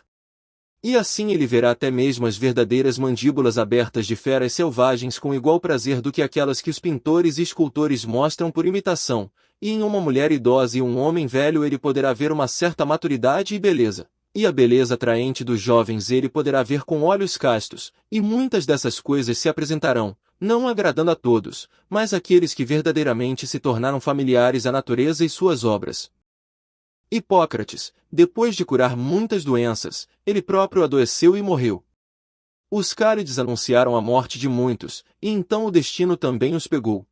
E assim ele verá até mesmo as verdadeiras mandíbulas abertas de feras selvagens com igual prazer do que aquelas que os pintores e escultores mostram por imitação, e em uma mulher idosa e um homem velho ele poderá ver uma certa maturidade e beleza, e a beleza atraente dos jovens ele poderá ver com olhos castos, e muitas dessas coisas se apresentarão, não agradando a todos, mas àqueles que verdadeiramente se tornaram familiares à natureza e suas obras. Hipócrates, depois de curar muitas doenças, ele próprio adoeceu e morreu. Os Cálides anunciaram a morte de muitos, e então o destino também os pegou.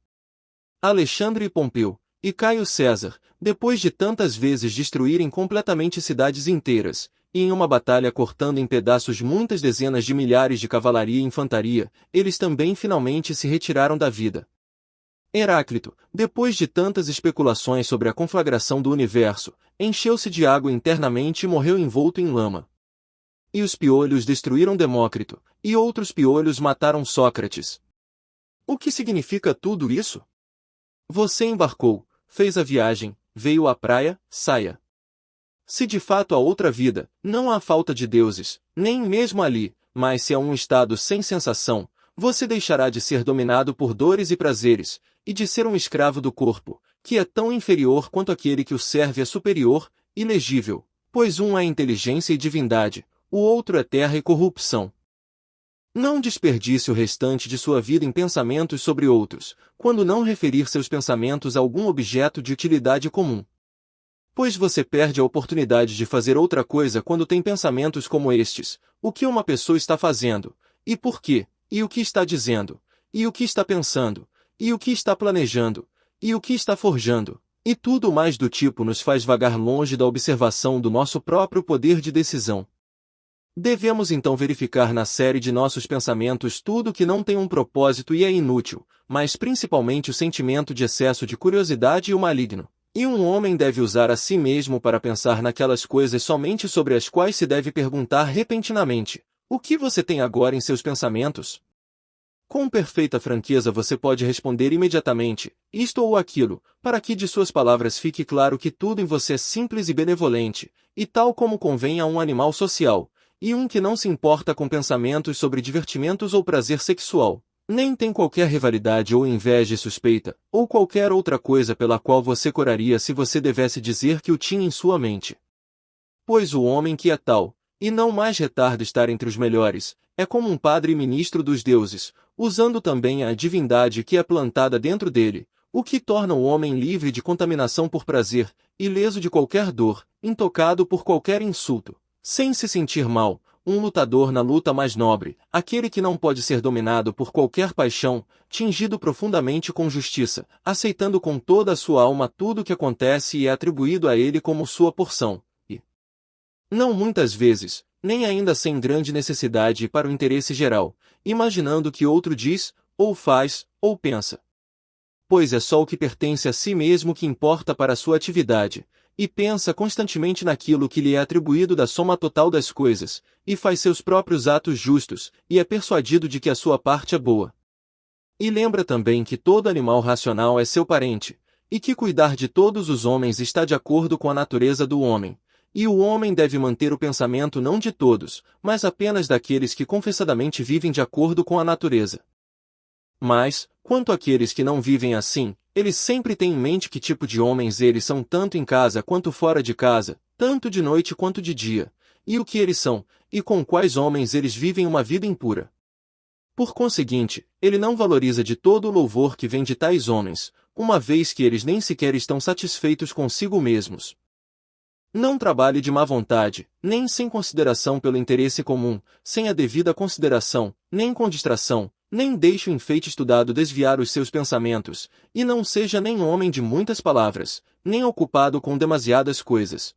Alexandre e Pompeu, e Caio César, depois de tantas vezes destruírem completamente cidades inteiras, e em uma batalha cortando em pedaços muitas dezenas de milhares de cavalaria e infantaria, eles também finalmente se retiraram da vida. Heráclito, depois de tantas especulações sobre a conflagração do universo, encheu-se de água internamente e morreu envolto em lama. E os piolhos destruíram Demócrito, e outros piolhos mataram Sócrates. O que significa tudo isso? Você embarcou, fez a viagem, veio à praia, saia. Se de fato há outra vida, não há falta de deuses, nem mesmo ali, mas se há um estado sem sensação, você deixará de ser dominado por dores e prazeres, e de ser um escravo do corpo, que é tão inferior quanto aquele que o serve é superior, ilegível, pois um é inteligência e divindade, o outro é terra e corrupção. Não desperdice o restante de sua vida em pensamentos sobre outros, quando não referir seus pensamentos a algum objeto de utilidade comum. Pois você perde a oportunidade de fazer outra coisa quando tem pensamentos como estes: o que uma pessoa está fazendo, e por quê, e o que está dizendo, e o que está pensando, e o que está planejando, e o que está forjando, e tudo mais do tipo nos faz vagar longe da observação do nosso próprio poder de decisão. Devemos então verificar na série de nossos pensamentos tudo que não tem um propósito e é inútil, mas principalmente o sentimento de excesso de curiosidade e o maligno. E um homem deve usar a si mesmo para pensar naquelas coisas somente sobre as quais se deve perguntar repentinamente: o que você tem agora em seus pensamentos? Com perfeita franqueza você pode responder imediatamente, isto ou aquilo, para que de suas palavras fique claro que tudo em você é simples e benevolente, e tal como convém a um animal social, e um que não se importa com pensamentos sobre divertimentos ou prazer sexual. Nem tem qualquer rivalidade ou inveja e suspeita, ou qualquer outra coisa pela qual você coraria se você devesse dizer que o tinha em sua mente. Pois o homem que é tal, e não mais retarda estar entre os melhores, é como um padre e ministro dos deuses, usando também a divindade que é plantada dentro dele, o que torna o homem livre de contaminação por prazer, ileso de qualquer dor, intocado por qualquer insulto, sem se sentir mal, um lutador na luta mais nobre, aquele que não pode ser dominado por qualquer paixão, tingido profundamente com justiça, aceitando com toda a sua alma tudo o que acontece e é atribuído a ele como sua porção, e não muitas vezes, nem ainda sem grande necessidade e para o interesse geral, imaginando que outro diz, ou faz, ou pensa. Pois é só o que pertence a si mesmo que importa para a sua atividade, e pensa constantemente naquilo que lhe é atribuído da soma total das coisas, e faz seus próprios atos justos, e é persuadido de que a sua parte é boa. E lembra também que todo animal racional é seu parente, e que cuidar de todos os homens está de acordo com a natureza do homem, e o homem deve manter o pensamento não de todos, mas apenas daqueles que confessadamente vivem de acordo com a natureza. Mas, quanto àqueles que não vivem assim, eles sempre têm em mente que tipo de homens eles são tanto em casa quanto fora de casa, tanto de noite quanto de dia, e o que eles são, e com quais homens eles vivem uma vida impura. Por conseguinte, ele não valoriza de todo o louvor que vem de tais homens, uma vez que eles nem sequer estão satisfeitos consigo mesmos. Não trabalhe de má vontade, nem sem consideração pelo interesse comum, sem a devida consideração, nem com distração, nem deixe o enfeite estudado desviar os seus pensamentos, e não seja nem homem de muitas palavras, nem ocupado com demasiadas coisas.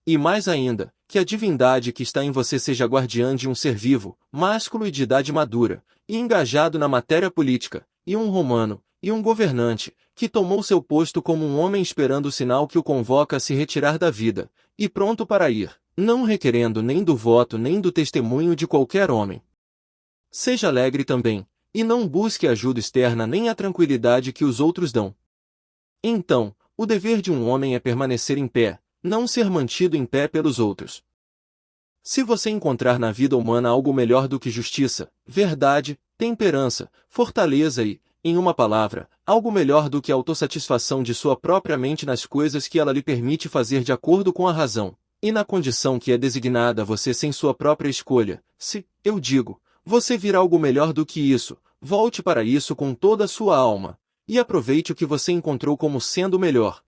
E mais ainda, que a divindade que está em você seja guardiã de um ser vivo, másculo e de idade madura, e engajado na matéria política, e um romano, e um governante, que tomou seu posto como um homem esperando o sinal que o convoca a se retirar da vida, e pronto para ir, não requerendo nem do voto nem do testemunho de qualquer homem. Seja alegre também, e não busque ajuda externa nem a tranquilidade que os outros dão. Então, o dever de um homem é permanecer em pé, não ser mantido em pé pelos outros. Se você encontrar na vida humana algo melhor do que justiça, verdade, temperança, fortaleza e, em uma palavra, algo melhor do que a autossatisfação de sua própria mente nas coisas que ela lhe permite fazer de acordo com a razão, e na condição que é designada a você sem sua própria escolha, se, eu digo, você vir algo melhor do que isso, volte para isso com toda a sua alma, e aproveite o que você encontrou como sendo melhor.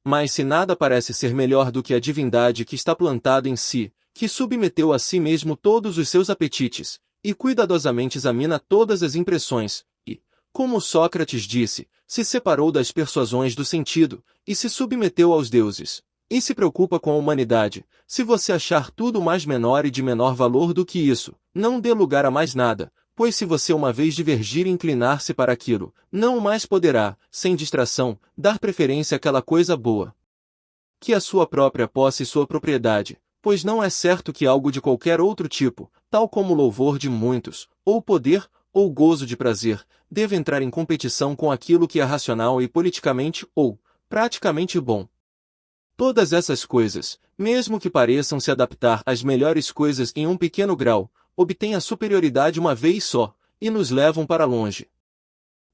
Mas se nada parece ser melhor do que a divindade que está plantada em si, que submeteu a si mesmo todos os seus apetites, e cuidadosamente examina todas as impressões, e, como Sócrates disse, se separou das persuasões do sentido, e se submeteu aos deuses, e se preocupa com a humanidade, se você achar tudo mais menor e de menor valor do que isso, não dê lugar a mais nada, pois se você uma vez divergir e inclinar-se para aquilo, não mais poderá, sem distração, dar preferência àquela coisa boa que a sua própria posse e sua propriedade, pois não é certo que algo de qualquer outro tipo, tal como o louvor de muitos, ou poder, ou gozo de prazer, deve entrar em competição com aquilo que é racional e politicamente ou praticamente bom. Todas essas coisas, mesmo que pareçam se adaptar às melhores coisas em um pequeno grau, obtêm a superioridade uma vez só, e nos levam para longe.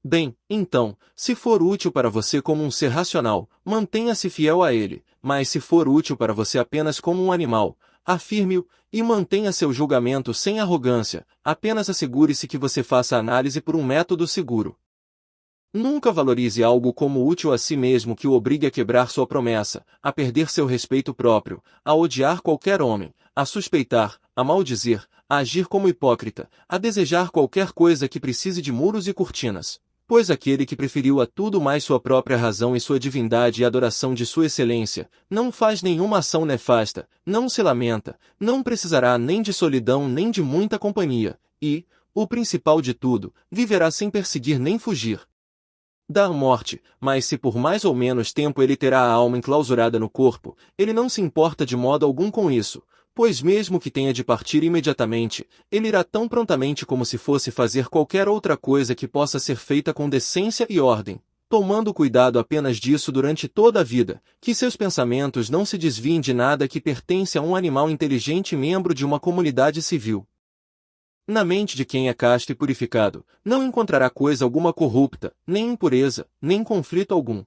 Bem, então, se for útil para você como um ser racional, mantenha-se fiel a ele, mas se for útil para você apenas como um animal, afirme-o, e mantenha seu julgamento sem arrogância, apenas assegure-se que você faça a análise por um método seguro. Nunca valorize algo como útil a si mesmo que o obrigue a quebrar sua promessa, a perder seu respeito próprio, a odiar qualquer homem, a suspeitar, a maldizer, a agir como hipócrita, a desejar qualquer coisa que precise de muros e cortinas. Pois aquele que preferiu a tudo mais sua própria razão e sua divindade e adoração de sua excelência, não faz nenhuma ação nefasta, não se lamenta, não precisará nem de solidão nem de muita companhia, e, o principal de tudo, viverá sem perseguir nem fugir da morte, mas se por mais ou menos tempo ele terá a alma enclausurada no corpo, ele não se importa de modo algum com isso, pois mesmo que tenha de partir imediatamente, ele irá tão prontamente como se fosse fazer qualquer outra coisa que possa ser feita com decência e ordem, tomando cuidado apenas disso durante toda a vida, que seus pensamentos não se desviem de nada que pertence a um animal inteligente e membro de uma comunidade civil. Na mente de quem é casto e purificado, não encontrará coisa alguma corrupta, nem impureza, nem conflito algum.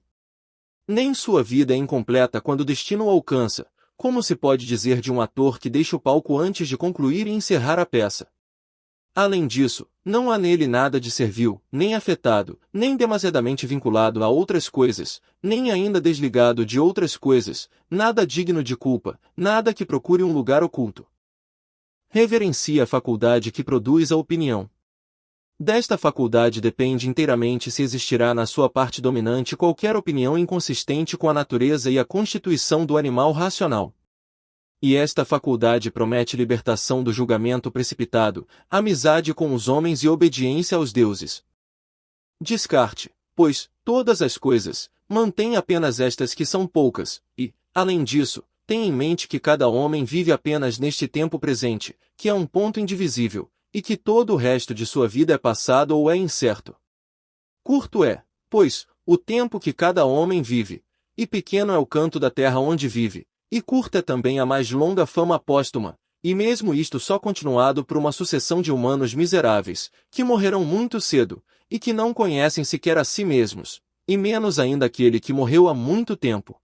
Nem sua vida é incompleta quando o destino o alcança, como se pode dizer de um ator que deixa o palco antes de concluir e encerrar a peça. Além disso, não há nele nada de servil, nem afetado, nem demasiadamente vinculado a outras coisas, nem ainda desligado de outras coisas, nada digno de culpa, nada que procure um lugar oculto. Reverencia a faculdade que produz a opinião. Desta faculdade depende inteiramente se existirá na sua parte dominante qualquer opinião inconsistente com a natureza e a constituição do animal racional. E esta faculdade promete libertação do julgamento precipitado, amizade com os homens e obediência aos deuses. Descarte, pois, todas as coisas, mantém apenas estas que são poucas, e, além disso, tenha em mente que cada homem vive apenas neste tempo presente, que é um ponto indivisível, e que todo o resto de sua vida é passado ou é incerto. Curto é, pois, o tempo que cada homem vive, e pequeno é o canto da terra onde vive, e curta é também a mais longa fama póstuma, e mesmo isto só continuado por uma sucessão de humanos miseráveis, que morrerão muito cedo, e que não conhecem sequer a si mesmos, e menos ainda aquele que morreu há muito tempo.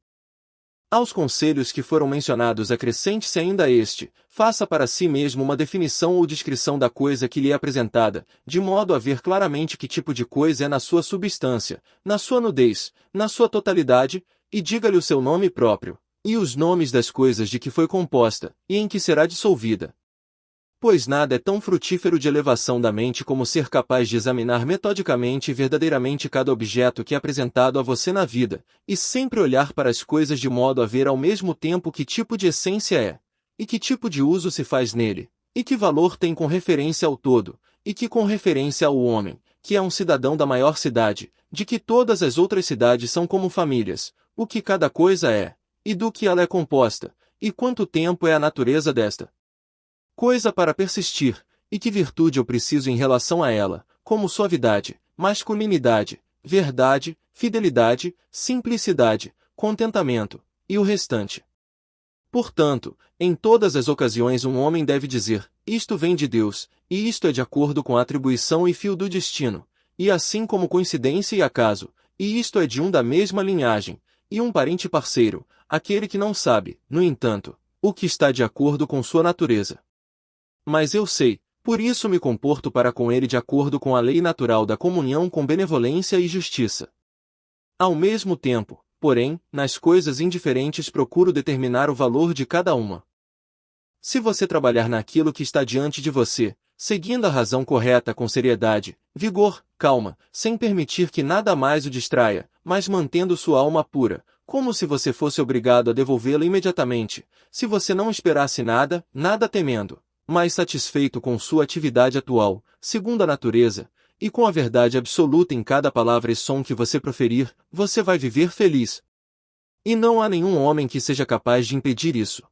Aos conselhos que foram mencionados acrescente-se ainda este: faça para si mesmo uma definição ou descrição da coisa que lhe é apresentada, de modo a ver claramente que tipo de coisa é na sua substância, na sua nudez, na sua totalidade, e diga-lhe o seu nome próprio, e os nomes das coisas de que foi composta, e em que será dissolvida. Pois nada é tão frutífero de elevação da mente como ser capaz de examinar metodicamente e verdadeiramente cada objeto que é apresentado a você na vida, e sempre olhar para as coisas de modo a ver ao mesmo tempo que tipo de essência é, e que tipo de uso se faz nele, e que valor tem com referência ao todo, e que com referência ao homem, que é um cidadão da maior cidade, de que todas as outras cidades são como famílias, o que cada coisa é, e do que ela é composta, e quanto tempo é a natureza desta coisa para persistir, e que virtude eu preciso em relação a ela, como suavidade, masculinidade, verdade, fidelidade, simplicidade, contentamento, e o restante. Portanto, em todas as ocasiões um homem deve dizer: isto vem de Deus, e isto é de acordo com a atribuição e fio do destino, e assim como coincidência e acaso, e isto é de um da mesma linhagem, e um parente parceiro, aquele que não sabe, no entanto, o que está de acordo com sua natureza. Mas eu sei, por isso me comporto para com ele de acordo com a lei natural da comunhão com benevolência e justiça. Ao mesmo tempo, porém, nas coisas indiferentes procuro determinar o valor de cada uma. Se você trabalhar naquilo que está diante de você, seguindo a razão correta com seriedade, vigor, calma, sem permitir que nada mais o distraia, mas mantendo sua alma pura, como se você fosse obrigado a devolvê-la imediatamente, se você não esperasse nada, nada temendo, mas satisfeito com sua atividade atual, segundo a natureza, e com a verdade absoluta em cada palavra e som que você proferir, você vai viver feliz. E não há nenhum homem que seja capaz de impedir isso.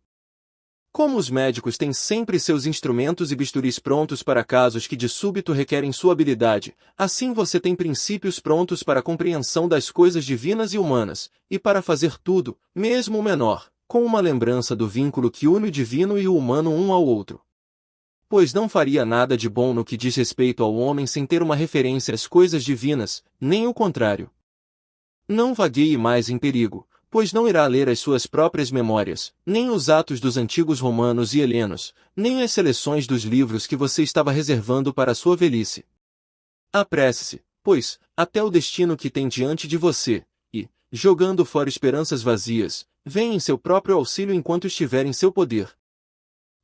Como os médicos têm sempre seus instrumentos e bisturis prontos para casos que de súbito requerem sua habilidade, assim você tem princípios prontos para a compreensão das coisas divinas e humanas, e para fazer tudo, mesmo o menor, com uma lembrança do vínculo que une o divino e o humano um ao outro. Pois não faria nada de bom no que diz respeito ao homem sem ter uma referência às coisas divinas, nem o contrário. Não vagueie mais em perigo, pois não irá ler as suas próprias memórias, nem os atos dos antigos romanos e helenos, nem as seleções dos livros que você estava reservando para a sua velhice. Apresse-se, pois, até o destino que tem diante de você, e, jogando fora esperanças vazias, venha em seu próprio auxílio enquanto estiver em seu poder.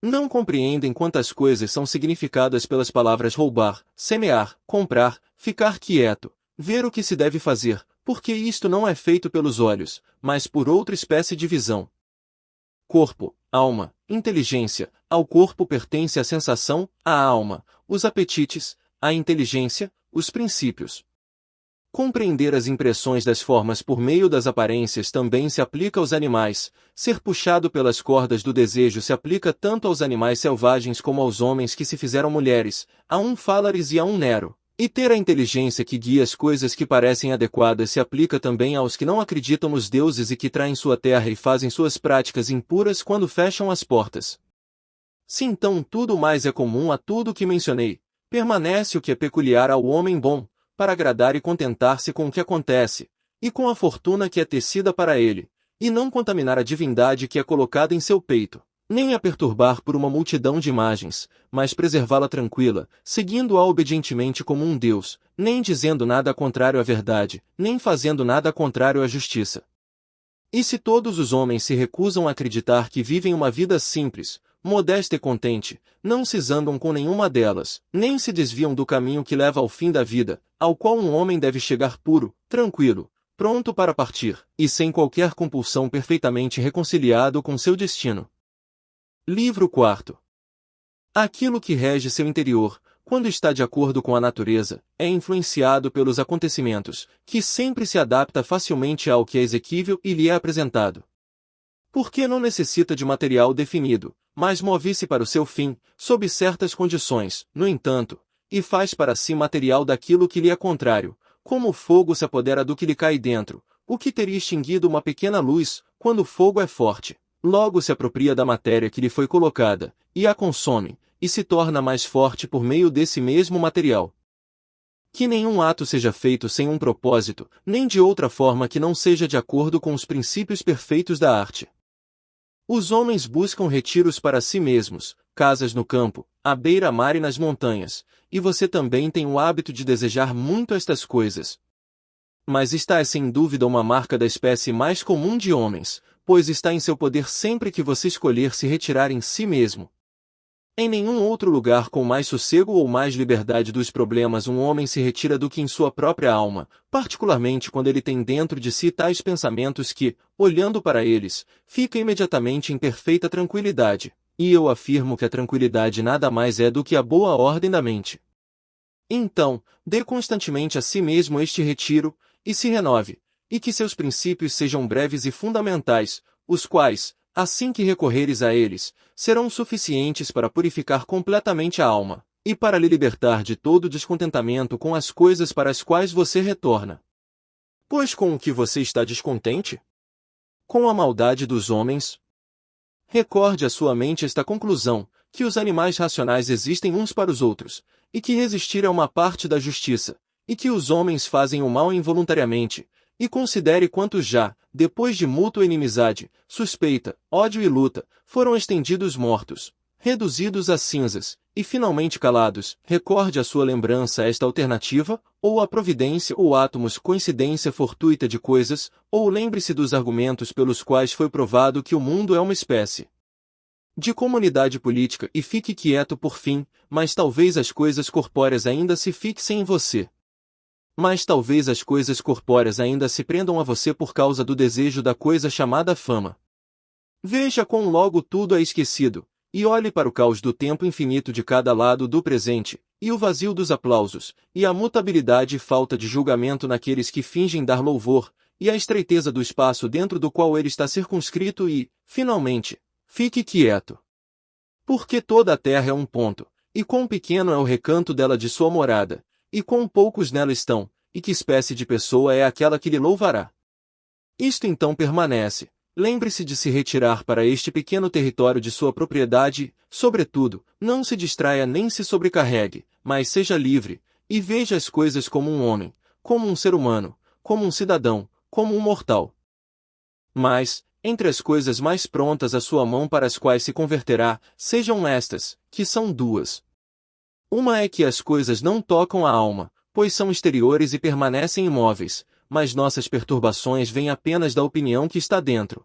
Não compreendem quantas coisas são significadas pelas palavras roubar, semear, comprar, ficar quieto, ver o que se deve fazer, porque isto não é feito pelos olhos, mas por outra espécie de visão. Corpo, alma, inteligência, ao corpo pertence a sensação, a alma, os apetites, a inteligência, os princípios. Compreender as impressões das formas por meio das aparências também se aplica aos animais, ser puxado pelas cordas do desejo se aplica tanto aos animais selvagens como aos homens que se fizeram mulheres, a um Fálares e a um Nero. E ter a inteligência que guia as coisas que parecem adequadas se aplica também aos que não acreditam nos deuses e que traem sua terra e fazem suas práticas impuras quando fecham as portas. Se então tudo mais é comum a tudo o que mencionei, permanece o que é peculiar ao homem bom, para agradar e contentar-se com o que acontece, e com a fortuna que é tecida para ele, e não contaminar a divindade que é colocada em seu peito, nem a perturbar por uma multidão de imagens, mas preservá-la tranquila, seguindo-a obedientemente como um Deus, nem dizendo nada contrário à verdade, nem fazendo nada contrário à justiça. E se todos os homens se recusam a acreditar que vivem uma vida simples, modesta e contente, não se zangam com nenhuma delas, nem se desviam do caminho que leva ao fim da vida, ao qual um homem deve chegar puro, tranquilo, pronto para partir, e sem qualquer compulsão perfeitamente reconciliado com seu destino. Livro 4. Aquilo que rege seu interior, quando está de acordo com a natureza, é influenciado pelos acontecimentos, que sempre se adapta facilmente ao que é exequível e lhe é apresentado. Porque não necessita de material definido, mas move-se para o seu fim, sob certas condições, no entanto, e faz para si material daquilo que lhe é contrário, como o fogo se apodera do que lhe cai dentro, o que teria extinguido uma pequena luz, quando o fogo é forte, logo se apropria da matéria que lhe foi colocada, e a consome, e se torna mais forte por meio desse mesmo material. Que nenhum ato seja feito sem um propósito, nem de outra forma que não seja de acordo com os princípios perfeitos da arte. Os homens buscam retiros para si mesmos, casas no campo, à beira-mar e nas montanhas, e você também tem o hábito de desejar muito estas coisas. Mas esta é sem dúvida uma marca da espécie mais comum de homens, pois está em seu poder sempre que você escolher se retirar em si mesmo. Em nenhum outro lugar com mais sossego ou mais liberdade dos problemas um homem se retira do que em sua própria alma, particularmente quando ele tem dentro de si tais pensamentos que, olhando para eles, fica imediatamente em perfeita tranquilidade, e eu afirmo que a tranquilidade nada mais é do que a boa ordem da mente. Então, dê constantemente a si mesmo este retiro, e se renove, e que seus princípios sejam breves e fundamentais, os quais, assim que recorreres a eles, serão suficientes para purificar completamente a alma, e para lhe libertar de todo descontentamento com as coisas para as quais você retorna. Pois com o que você está descontente? Com a maldade dos homens? Recorde à sua mente esta conclusão, que os animais racionais existem uns para os outros, e que resistir é uma parte da justiça, e que os homens fazem o mal involuntariamente, e considere quantos já, depois de mútua inimizade, suspeita, ódio e luta, foram estendidos mortos, reduzidos a cinzas, e finalmente calados. Recorde à sua lembrança esta alternativa, ou a providência ou átomos coincidência fortuita de coisas, ou lembre-se dos argumentos pelos quais foi provado que o mundo é uma espécie de comunidade política e fique quieto por fim, mas talvez as coisas corpóreas ainda se fixem em você. Mas talvez as coisas corpóreas ainda se prendam a você por causa do desejo da coisa chamada fama. Veja quão logo tudo é esquecido, e olhe para o caos do tempo infinito de cada lado do presente, e o vazio dos aplausos, e a mutabilidade e falta de julgamento naqueles que fingem dar louvor, e a estreiteza do espaço dentro do qual ele está circunscrito e, finalmente, fique quieto. Porque toda a terra é um ponto, e quão pequeno é o recanto dela de sua morada, e quão poucos nela estão, e que espécie de pessoa é aquela que lhe louvará. Isto então permanece. Lembre-se de se retirar para este pequeno território de sua propriedade e, sobretudo, não se distraia nem se sobrecarregue, mas seja livre, e veja as coisas como um homem, como um ser humano, como um cidadão, como um mortal. Mas, entre as coisas mais prontas à sua mão para as quais se converterá, sejam estas, que são duas. Uma é que as coisas não tocam a alma, pois são exteriores e permanecem imóveis, mas nossas perturbações vêm apenas da opinião que está dentro.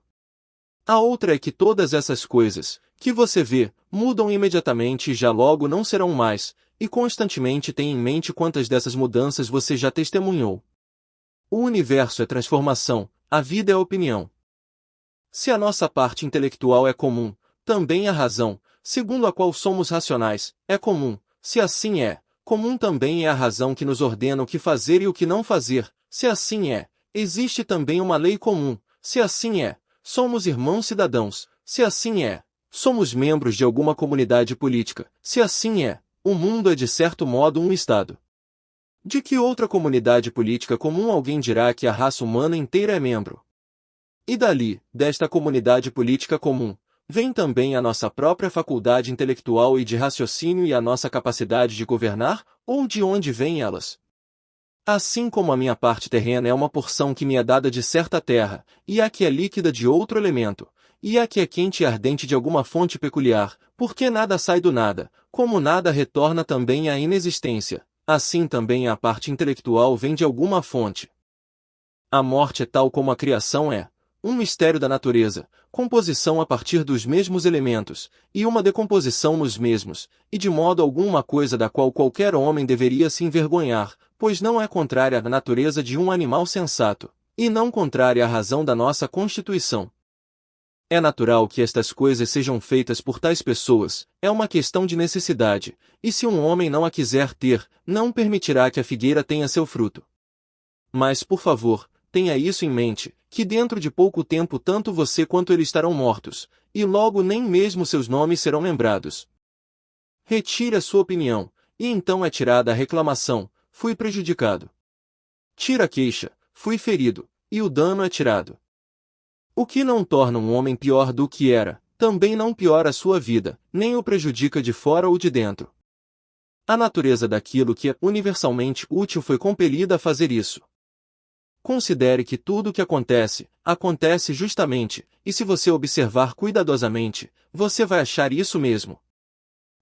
A outra é que todas essas coisas, que você vê, mudam imediatamente e já logo não serão mais, e constantemente tenha em mente quantas dessas mudanças você já testemunhou. O universo é transformação, a vida é opinião. Se a nossa parte intelectual é comum, também a razão, segundo a qual somos racionais, é comum. Se assim é, comum também é a razão que nos ordena o que fazer e o que não fazer. Se assim é, existe também uma lei comum. Se assim é, somos irmãos cidadãos. Se assim é, somos membros de alguma comunidade política. Se assim é, o mundo é de certo modo um Estado. De que outra comunidade política comum alguém dirá que a raça humana inteira é membro? E dali, desta comunidade política comum, vem também a nossa própria faculdade intelectual e de raciocínio e a nossa capacidade de governar, ou de onde vêm elas? Assim como a minha parte terrena é uma porção que me é dada de certa terra, e a que é líquida de outro elemento, e a que é quente e ardente de alguma fonte peculiar, porque nada sai do nada, como nada retorna também à inexistência, assim também a parte intelectual vem de alguma fonte. A morte é tal como a criação é. Um mistério da natureza, composição a partir dos mesmos elementos, e uma decomposição nos mesmos, e de modo algum uma coisa da qual qualquer homem deveria se envergonhar, pois não é contrária à natureza de um animal sensato, e não contrária à razão da nossa constituição. É natural que estas coisas sejam feitas por tais pessoas, é uma questão de necessidade, e se um homem não a quiser ter, não permitirá que a figueira tenha seu fruto. Mas, por favor, tenha isso em mente, que dentro de pouco tempo tanto você quanto ele estarão mortos, e logo nem mesmo seus nomes serão lembrados. Retire a sua opinião, e então é tirada a reclamação, fui prejudicado. Tira a queixa, fui ferido, e o dano é tirado. O que não torna um homem pior do que era, também não piora a sua vida, nem o prejudica de fora ou de dentro. A natureza daquilo que é universalmente útil foi compelida a fazer isso. Considere que tudo o que acontece, acontece justamente, e se você observar cuidadosamente, você vai achar isso mesmo.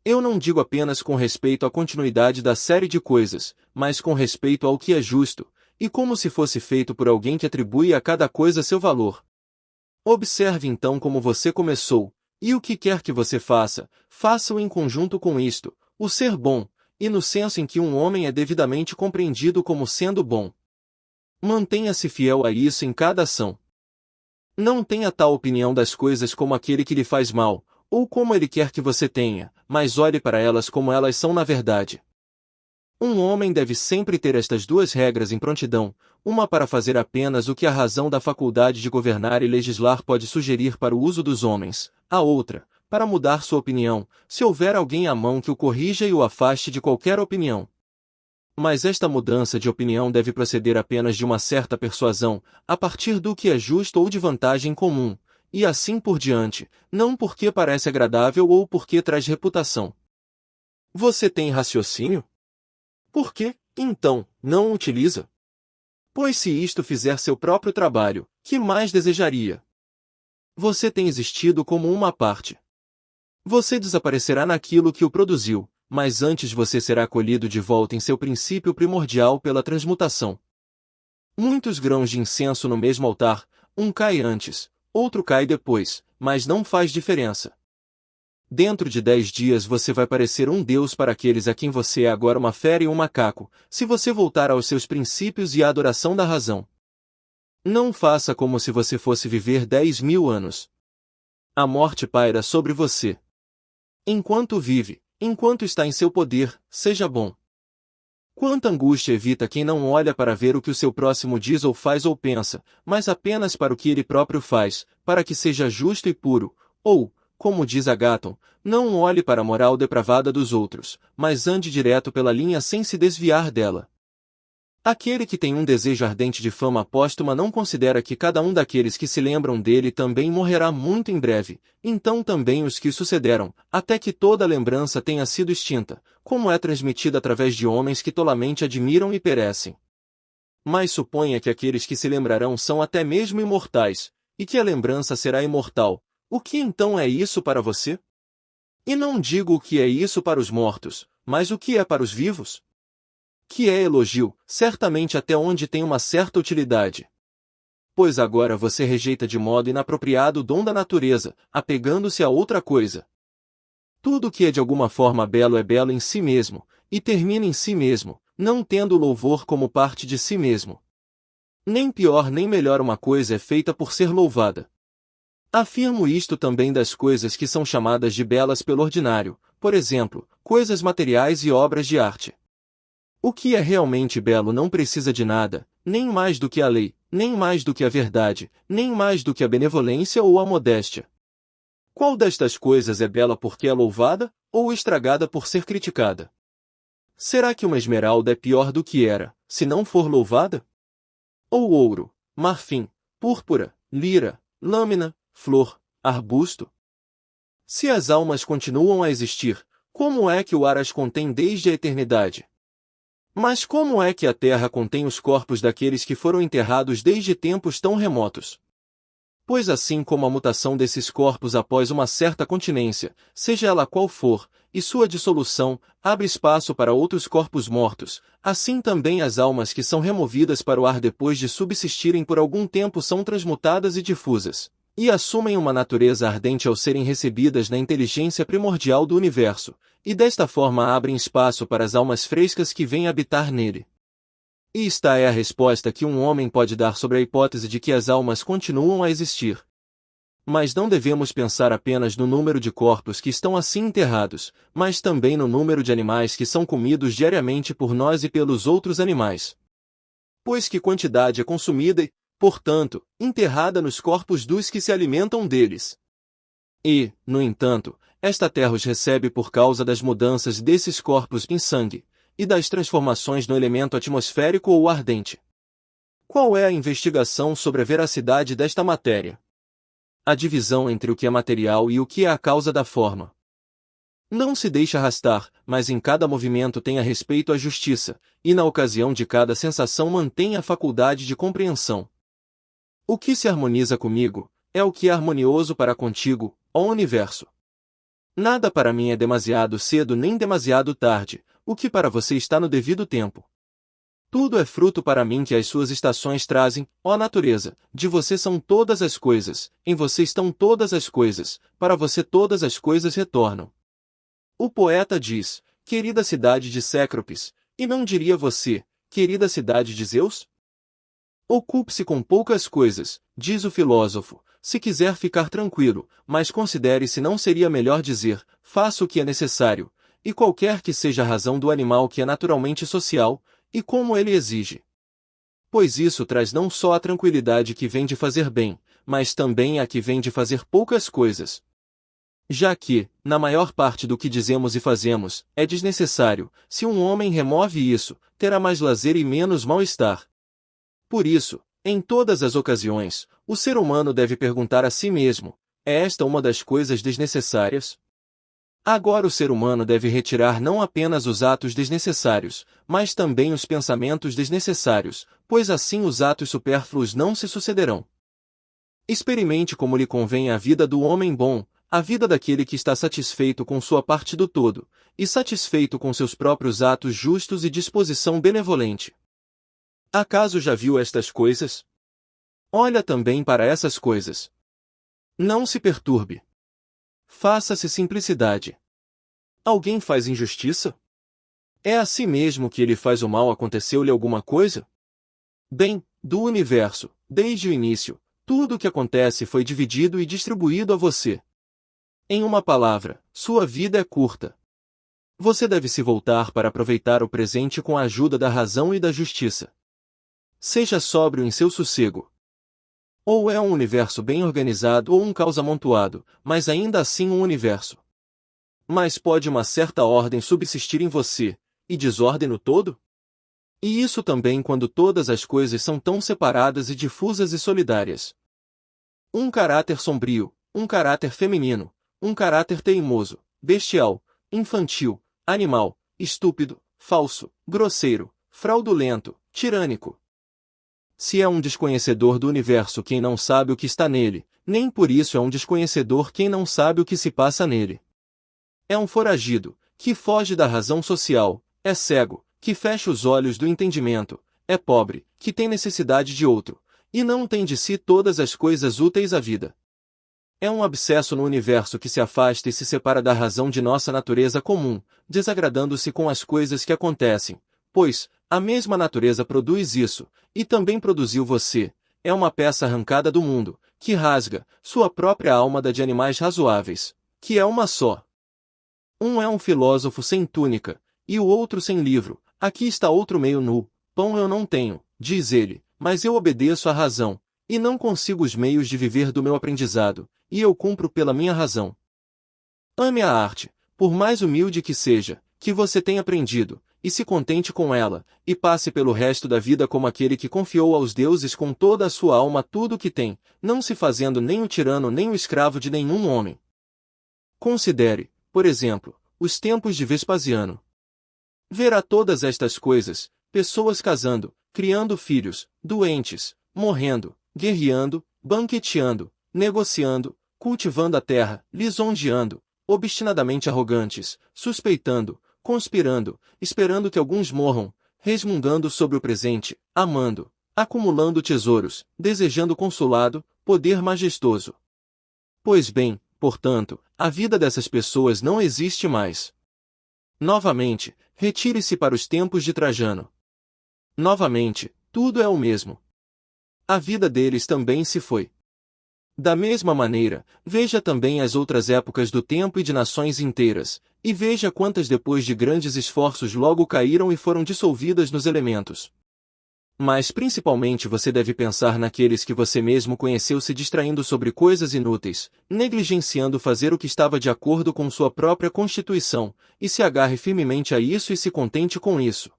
Eu não digo apenas com respeito à continuidade da série de coisas, mas com respeito ao que é justo, e como se fosse feito por alguém que atribui a cada coisa seu valor. Observe então como você começou, e o que quer que você faça, faça-o em conjunto com isto, o ser bom, e no senso em que um homem é devidamente compreendido como sendo bom. Mantenha-se fiel a isso em cada ação. Não tenha tal opinião das coisas como aquele que lhe faz mal, ou como ele quer que você tenha, mas olhe para elas como elas são na verdade. Um homem deve sempre ter estas duas regras em prontidão, uma para fazer apenas o que a razão da faculdade de governar e legislar pode sugerir para o uso dos homens, a outra, para mudar sua opinião, se houver alguém à mão que o corrija e o afaste de qualquer opinião. Mas esta mudança de opinião deve proceder apenas de uma certa persuasão, a partir do que é justo ou de vantagem comum, e assim por diante, não porque parece agradável ou porque traz reputação. Você tem raciocínio? Por que, então, não o utiliza? Pois se isto fizer seu próprio trabalho, que mais desejaria? Você tem existido como uma parte. Você desaparecerá naquilo que o produziu, mas antes você será acolhido de volta em seu princípio primordial pela transmutação. Muitos grãos de incenso no mesmo altar, um cai antes, outro cai depois, mas não faz diferença. Dentro de 10 dias você vai parecer um deus para aqueles a quem você é agora uma fera e um macaco, se você voltar aos seus princípios e à adoração da razão. Não faça como se você fosse viver 10.000 anos. A morte paira sobre você. Enquanto vive, enquanto está em seu poder, seja bom. Quanta angústia evita quem não olha para ver o que o seu próximo diz ou faz ou pensa, mas apenas para o que ele próprio faz, para que seja justo e puro, ou, como diz Agathon, não olhe para a moral depravada dos outros, mas ande direto pela linha sem se desviar dela. Aquele que tem um desejo ardente de fama póstuma não considera que cada um daqueles que se lembram dele também morrerá muito em breve, então também os que sucederam, até que toda lembrança tenha sido extinta, como é transmitida através de homens que tolamente admiram e perecem. Mas suponha que aqueles que se lembrarão são até mesmo imortais, e que a lembrança será imortal. O que então é isso para você? E não digo o que é isso para os mortos, mas o que é para os vivos? Que é elogio, certamente até onde tem uma certa utilidade. Pois agora você rejeita de modo inapropriado o dom da natureza, apegando-se a outra coisa. Tudo que é de alguma forma belo é belo em si mesmo, e termina em si mesmo, não tendo louvor como parte de si mesmo. Nem pior nem melhor uma coisa é feita por ser louvada. Afirmo isto também das coisas que são chamadas de belas pelo ordinário, por exemplo, coisas materiais e obras de arte. O que é realmente belo não precisa de nada, nem mais do que a lei, nem mais do que a verdade, nem mais do que a benevolência ou a modéstia. Qual destas coisas é bela porque é louvada, ou estragada por ser criticada? Será que uma esmeralda é pior do que era, se não for louvada? Ou ouro, marfim, púrpura, lira, lâmina, flor, arbusto? Se as almas continuam a existir, como é que o ar as contém desde a eternidade? Mas como é que a terra contém os corpos daqueles que foram enterrados desde tempos tão remotos? Pois assim como a mutação desses corpos após uma certa continência, seja ela qual for, e sua dissolução, abre espaço para outros corpos mortos, assim também as almas que são removidas para o ar depois de subsistirem por algum tempo são transmutadas e difusas, e assumem uma natureza ardente ao serem recebidas na inteligência primordial do universo, e desta forma abrem espaço para as almas frescas que vêm habitar nele. E esta é a resposta que um homem pode dar sobre a hipótese de que as almas continuam a existir. Mas não devemos pensar apenas no número de corpos que estão assim enterrados, mas também no número de animais que são comidos diariamente por nós e pelos outros animais. Pois que quantidade é consumida e, portanto, enterrada nos corpos dos que se alimentam deles. E, no entanto, esta terra os recebe por causa das mudanças desses corpos em sangue, e das transformações no elemento atmosférico ou ardente. Qual é a investigação sobre a veracidade desta matéria? A divisão entre o que é material e o que é a causa da forma. Não se deixa arrastar, mas em cada movimento tem a respeito à justiça, e na ocasião de cada sensação mantém a faculdade de compreensão. O que se harmoniza comigo, é o que é harmonioso para contigo, ó universo. Nada para mim é demasiado cedo nem demasiado tarde, o que para você está no devido tempo. Tudo é fruto para mim que as suas estações trazem, ó natureza, de você são todas as coisas, em você estão todas as coisas, para você todas as coisas retornam. O poeta diz, querida cidade de Cécropes, e não diria você, querida cidade de Zeus? Ocupe-se com poucas coisas, diz o filósofo, se quiser ficar tranquilo, mas considere se não seria melhor dizer, faça o que é necessário, e qualquer que seja a razão do animal que é naturalmente social, e como ele exige. Pois isso traz não só a tranquilidade que vem de fazer bem, mas também a que vem de fazer poucas coisas. Já que, na maior parte do que dizemos e fazemos, é desnecessário, se um homem remove isso, terá mais lazer e menos mal-estar. Por isso, em todas as ocasiões, o ser humano deve perguntar a si mesmo, é esta uma das coisas desnecessárias? Agora o ser humano deve retirar não apenas os atos desnecessários, mas também os pensamentos desnecessários, pois assim os atos supérfluos não se sucederão. Experimente como lhe convém a vida do homem bom, a vida daquele que está satisfeito com sua parte do todo, e satisfeito com seus próprios atos justos e disposição benevolente. Acaso já viu estas coisas? Olha também para essas coisas. Não se perturbe. Faça-se simplicidade. Alguém faz injustiça? É a si mesmo que ele faz o mal. Aconteceu-lhe alguma coisa? Bem, do universo, desde o início, tudo o que acontece foi dividido e distribuído a você. Em uma palavra, sua vida é curta. Você deve se voltar para aproveitar o presente com a ajuda da razão e da justiça. Seja sóbrio em seu sossego. Ou é um universo bem organizado ou um caos amontoado, mas ainda assim um universo. Mas pode uma certa ordem subsistir em você, e desordem no todo? E isso também quando todas as coisas são tão separadas e difusas e solidárias. Um caráter sombrio, um caráter feminino, um caráter teimoso, bestial, infantil, animal, estúpido, falso, grosseiro, fraudulento, tirânico. Se é um desconhecedor do universo quem não sabe o que está nele, nem por isso é um desconhecedor quem não sabe o que se passa nele. É um foragido, que foge da razão social, é cego, que fecha os olhos do entendimento, é pobre, que tem necessidade de outro, e não tem de si todas as coisas úteis à vida. É um abscesso no universo que se afasta e se separa da razão de nossa natureza comum, desagradando-se com as coisas que acontecem, pois, a mesma natureza produz isso, e também produziu você, é uma peça arrancada do mundo, que rasga, sua própria alma da de animais razoáveis, que é uma só. Um é um filósofo sem túnica, e o outro sem livro, aqui está outro meio nu, pão eu não tenho, diz ele, mas eu obedeço à razão, e não consigo os meios de viver do meu aprendizado, e eu cumpro pela minha razão. Ame a arte, por mais humilde que seja, que você tenha aprendido, e se contente com ela, e passe pelo resto da vida como aquele que confiou aos deuses com toda a sua alma tudo o que tem, não se fazendo nem o tirano nem o escravo de nenhum homem. Considere, por exemplo, os tempos de Vespasiano. Verá todas estas coisas, pessoas casando, criando filhos, doentes, morrendo, guerreando, banqueteando, negociando, cultivando a terra, lisonjeando, obstinadamente arrogantes, suspeitando, conspirando, esperando que alguns morram, resmungando sobre o presente, amando, acumulando tesouros, desejando consulado, poder majestoso. Pois bem, portanto, a vida dessas pessoas não existe mais. Novamente, retire-se para os tempos de Trajano. Novamente, tudo é o mesmo. A vida deles também se foi. Da mesma maneira, veja também as outras épocas do tempo e de nações inteiras, e veja quantas depois de grandes esforços logo caíram e foram dissolvidas nos elementos. Mas principalmente você deve pensar naqueles que você mesmo conheceu se distraindo sobre coisas inúteis, negligenciando fazer o que estava de acordo com sua própria constituição, e se agarre firmemente a isso e se contente com isso.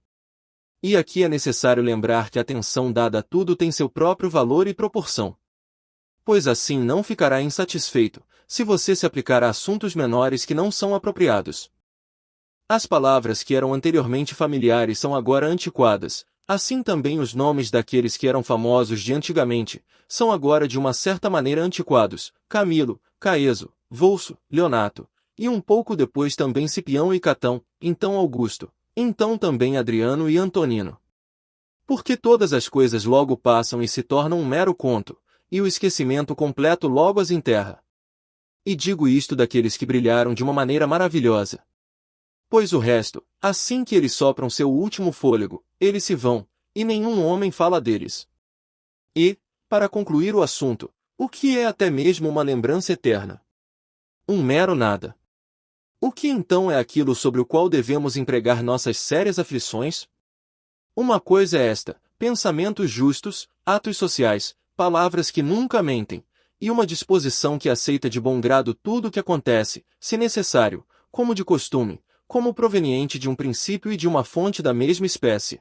E aqui é necessário lembrar que a atenção dada a tudo tem seu próprio valor e proporção. Pois assim não ficará insatisfeito, se você se aplicar a assuntos menores que não são apropriados. As palavras que eram anteriormente familiares são agora antiquadas, assim também os nomes daqueles que eram famosos de antigamente, são agora de uma certa maneira antiquados, Camilo, Caeso, Volso, Leonato, e um pouco depois também Cipião e Catão, então Augusto, então também Adriano e Antonino. Porque todas as coisas logo passam e se tornam um mero conto, e o esquecimento completo logo as enterra. E digo isto daqueles que brilharam de uma maneira maravilhosa. Pois o resto, assim que eles sopram seu último fôlego, eles se vão, e nenhum homem fala deles. E, para concluir o assunto, o que é até mesmo uma lembrança eterna? Um mero nada. O que então é aquilo sobre o qual devemos empregar nossas sérias aflições? Uma coisa é esta, pensamentos justos, atos sociais, palavras que nunca mentem, e uma disposição que aceita de bom grado tudo o que acontece, se necessário, como de costume, como proveniente de um princípio e de uma fonte da mesma espécie.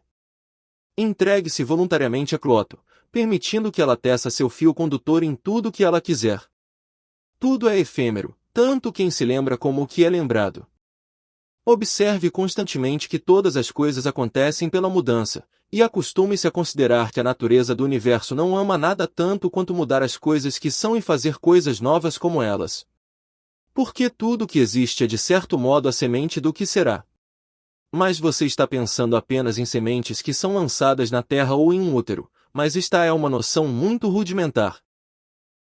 Entregue-se voluntariamente a Cloto, permitindo que ela teça seu fio condutor em tudo o que ela quiser. Tudo é efêmero, tanto quem se lembra como o que é lembrado. Observe constantemente que todas as coisas acontecem pela mudança, e acostume-se a considerar que a natureza do universo não ama nada tanto quanto mudar as coisas que são e fazer coisas novas como elas. Porque tudo o que existe é de certo modo a semente do que será. Mas você está pensando apenas em sementes que são lançadas na terra ou em um útero, mas esta é uma noção muito rudimentar.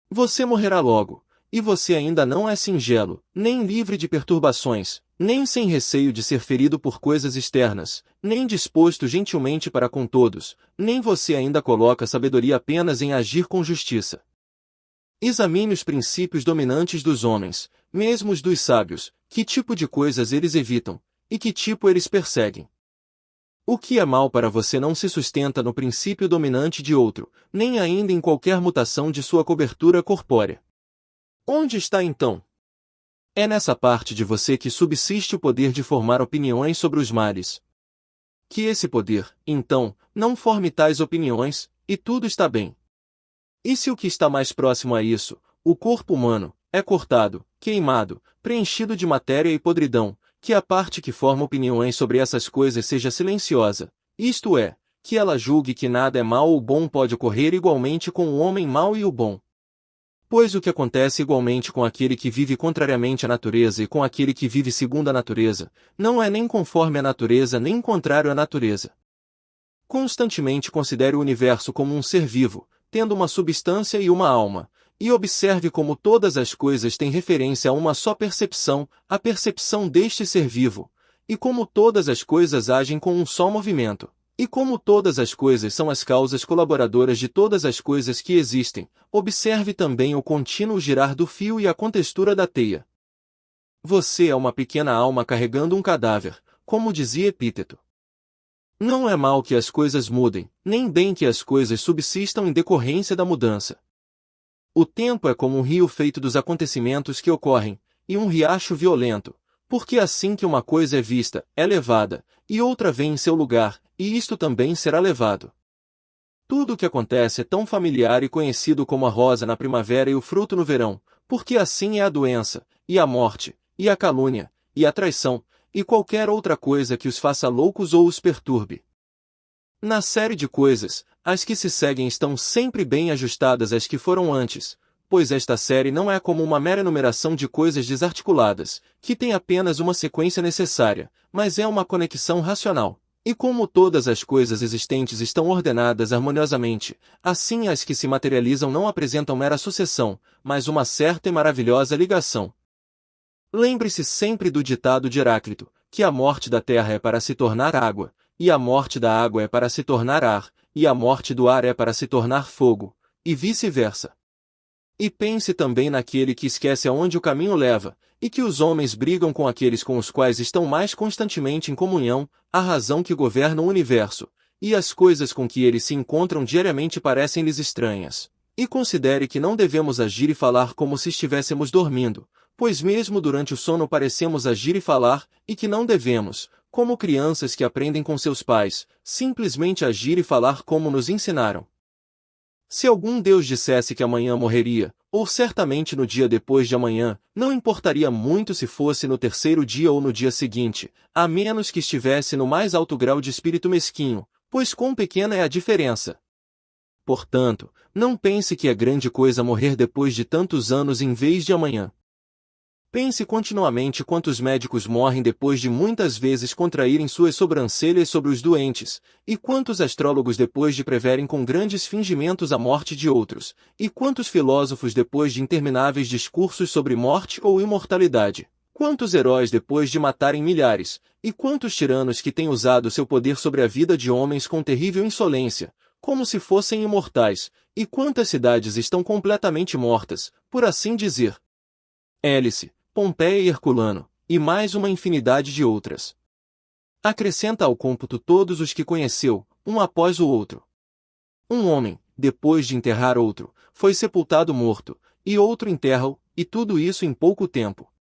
Você morrerá logo, e você ainda não é singelo, nem livre de perturbações, nem sem receio de ser ferido por coisas externas, nem disposto gentilmente para com todos, nem você ainda coloca sabedoria apenas em agir com justiça. Examine os princípios dominantes dos homens, mesmo os dos sábios, que tipo de coisas eles evitam, e que tipo eles perseguem. O que é mal para você não se sustenta no princípio dominante de outro, nem ainda em qualquer mutação de sua cobertura corpórea. Onde está então? É nessa parte de você que subsiste o poder de formar opiniões sobre os males. Que esse poder, então, não forme tais opiniões, e tudo está bem. E se o que está mais próximo a isso, o corpo humano, é cortado, queimado, preenchido de matéria e podridão, que a parte que forma opiniões sobre essas coisas seja silenciosa, isto é, que ela julgue que nada é mal ou bom pode ocorrer igualmente com o homem mau e o bom. Pois o que acontece igualmente com aquele que vive contrariamente à natureza e com aquele que vive segundo a natureza, não é nem conforme a natureza nem contrário à natureza. Constantemente considere o universo como um ser vivo, tendo uma substância e uma alma, e observe como todas as coisas têm referência a uma só percepção, a percepção deste ser vivo, e como todas as coisas agem com um só movimento, e como todas as coisas são as causas colaboradoras de todas as coisas que existem. Observe também o contínuo girar do fio e a contextura da teia. Você é uma pequena alma carregando um cadáver, como dizia Epíteto. Não é mal que as coisas mudem, nem bem que as coisas subsistam em decorrência da mudança. O tempo é como um rio feito dos acontecimentos que ocorrem, e um riacho violento, porque assim que uma coisa é vista, é levada, e outra vem em seu lugar, e isto também será levado. Tudo o que acontece é tão familiar e conhecido como a rosa na primavera e o fruto no verão, porque assim é a doença, e a morte, e a calúnia, e a traição, e qualquer outra coisa que os faça loucos ou os perturbe. Na série de coisas, as que se seguem estão sempre bem ajustadas às que foram antes, pois esta série não é como uma mera enumeração de coisas desarticuladas, que tem apenas uma sequência necessária, mas é uma conexão racional. E como todas as coisas existentes estão ordenadas harmoniosamente, assim as que se materializam não apresentam mera sucessão, mas uma certa e maravilhosa ligação. Lembre-se sempre do ditado de Heráclito, que a morte da terra é para se tornar água, e a morte da água é para se tornar ar, e a morte do ar é para se tornar fogo, e vice-versa. E pense também naquele que esquece aonde o caminho leva, e que os homens brigam com aqueles com os quais estão mais constantemente em comunhão, a razão que governa o universo, e as coisas com que eles se encontram diariamente parecem-lhes estranhas. E considere que não devemos agir e falar como se estivéssemos dormindo, pois mesmo durante o sono parecemos agir e falar, e que não devemos, como crianças que aprendem com seus pais, simplesmente agir e falar como nos ensinaram. Se algum Deus dissesse que amanhã morreria, ou certamente no dia depois de amanhã, não importaria muito se fosse no terceiro dia ou no dia seguinte, a menos que estivesse no mais alto grau de espírito mesquinho, pois quão pequena é a diferença. Portanto, não pense que é grande coisa morrer depois de tantos anos em vez de amanhã. Pense continuamente quantos médicos morrem depois de muitas vezes contraírem suas sobrancelhas sobre os doentes, e quantos astrólogos depois de preverem com grandes fingimentos a morte de outros, e quantos filósofos depois de intermináveis discursos sobre morte ou imortalidade, quantos heróis depois de matarem milhares, e quantos tiranos que têm usado seu poder sobre a vida de homens com terrível insolência, como se fossem imortais, e quantas cidades estão completamente mortas, por assim dizer. Hélice, Pompeia e Herculano, e mais uma infinidade de outras. Acrescenta ao cômputo todos os que conheceu, um após o outro. Um homem, depois de enterrar outro, foi sepultado morto, e outro enterra-o, e tudo isso em pouco tempo.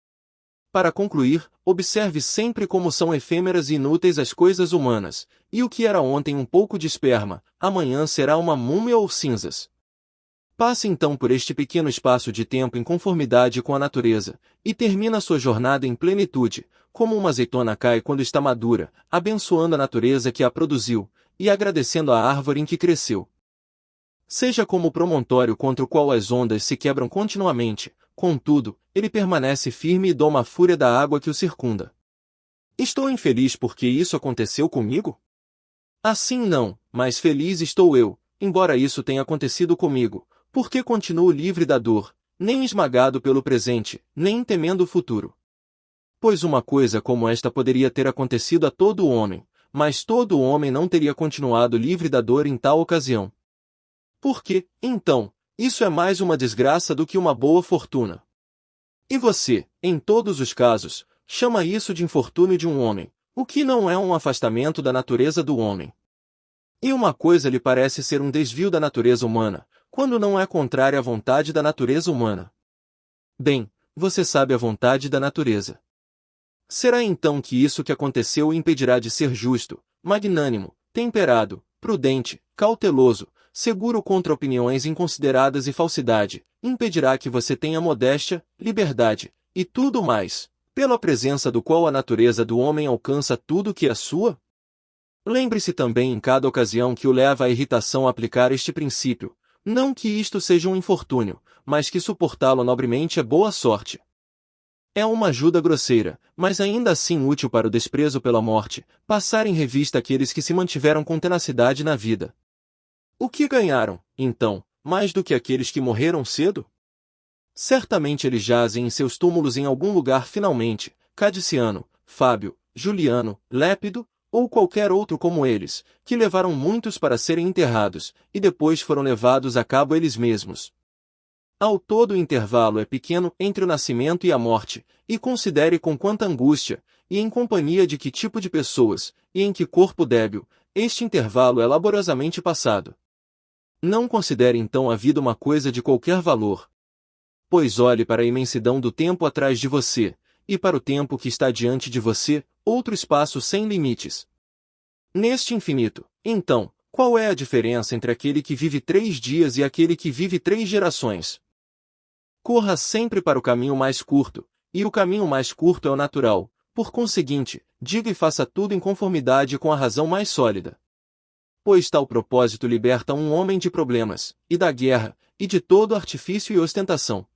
Para concluir, observe sempre como são efêmeras e inúteis as coisas humanas, e o que era ontem um pouco de esperma, amanhã será uma múmia ou cinzas. Passe então por este pequeno espaço de tempo em conformidade com a natureza, e termina sua jornada em plenitude, como uma azeitona cai quando está madura, abençoando a natureza que a produziu, e agradecendo a árvore em que cresceu. Seja como o promontório contra o qual as ondas se quebram continuamente, contudo, ele permanece firme e doma a fúria da água que o circunda. Estou infeliz porque isso aconteceu comigo? Assim não, mas feliz estou eu, embora isso tenha acontecido comigo, porque continuo livre da dor, nem esmagado pelo presente, nem temendo o futuro. Pois uma coisa como esta poderia ter acontecido a todo homem, mas todo homem não teria continuado livre da dor em tal ocasião. Porque, então, isso é mais uma desgraça do que uma boa fortuna. E você, em todos os casos, chama isso de infortúnio de um homem, o que não é um afastamento da natureza do homem. E uma coisa lhe parece ser um desvio da natureza humana, quando não é contrária à vontade da natureza humana. Bem, você sabe a vontade da natureza. Será então que isso que aconteceu o impedirá de ser justo, magnânimo, temperado, prudente, cauteloso, seguro contra opiniões inconsideradas e falsidade, impedirá que você tenha modéstia, liberdade, e tudo mais, pela presença do qual a natureza do homem alcança tudo que é sua? Lembre-se também em cada ocasião que o leva à irritação aplicar este princípio, não que isto seja um infortúnio, mas que suportá-lo nobremente é boa sorte. É uma ajuda grosseira, mas ainda assim útil para o desprezo pela morte, passar em revista aqueles que se mantiveram com tenacidade na vida. O que ganharam, então, mais do que aqueles que morreram cedo? Certamente eles jazem em seus túmulos em algum lugar finalmente, Cadiciano, Fábio, Juliano, Lépido, ou qualquer outro como eles, que levaram muitos para serem enterrados, e depois foram levados a cabo eles mesmos. Ao todo o intervalo é pequeno entre o nascimento e a morte, e considere com quanta angústia, e em companhia de que tipo de pessoas, e em que corpo débil, este intervalo é laboriosamente passado. Não considere então a vida uma coisa de qualquer valor. Pois olhe para a imensidão do tempo atrás de você, e para o tempo que está diante de você, outro espaço sem limites. Neste infinito, então, qual é a diferença entre aquele que vive 3 dias e aquele que vive 3 gerações? Corra sempre para o caminho mais curto, e o caminho mais curto é o natural, por conseguinte, diga e faça tudo em conformidade com a razão mais sólida. Pois tal propósito liberta um homem de problemas, e da guerra, e de todo artifício e ostentação.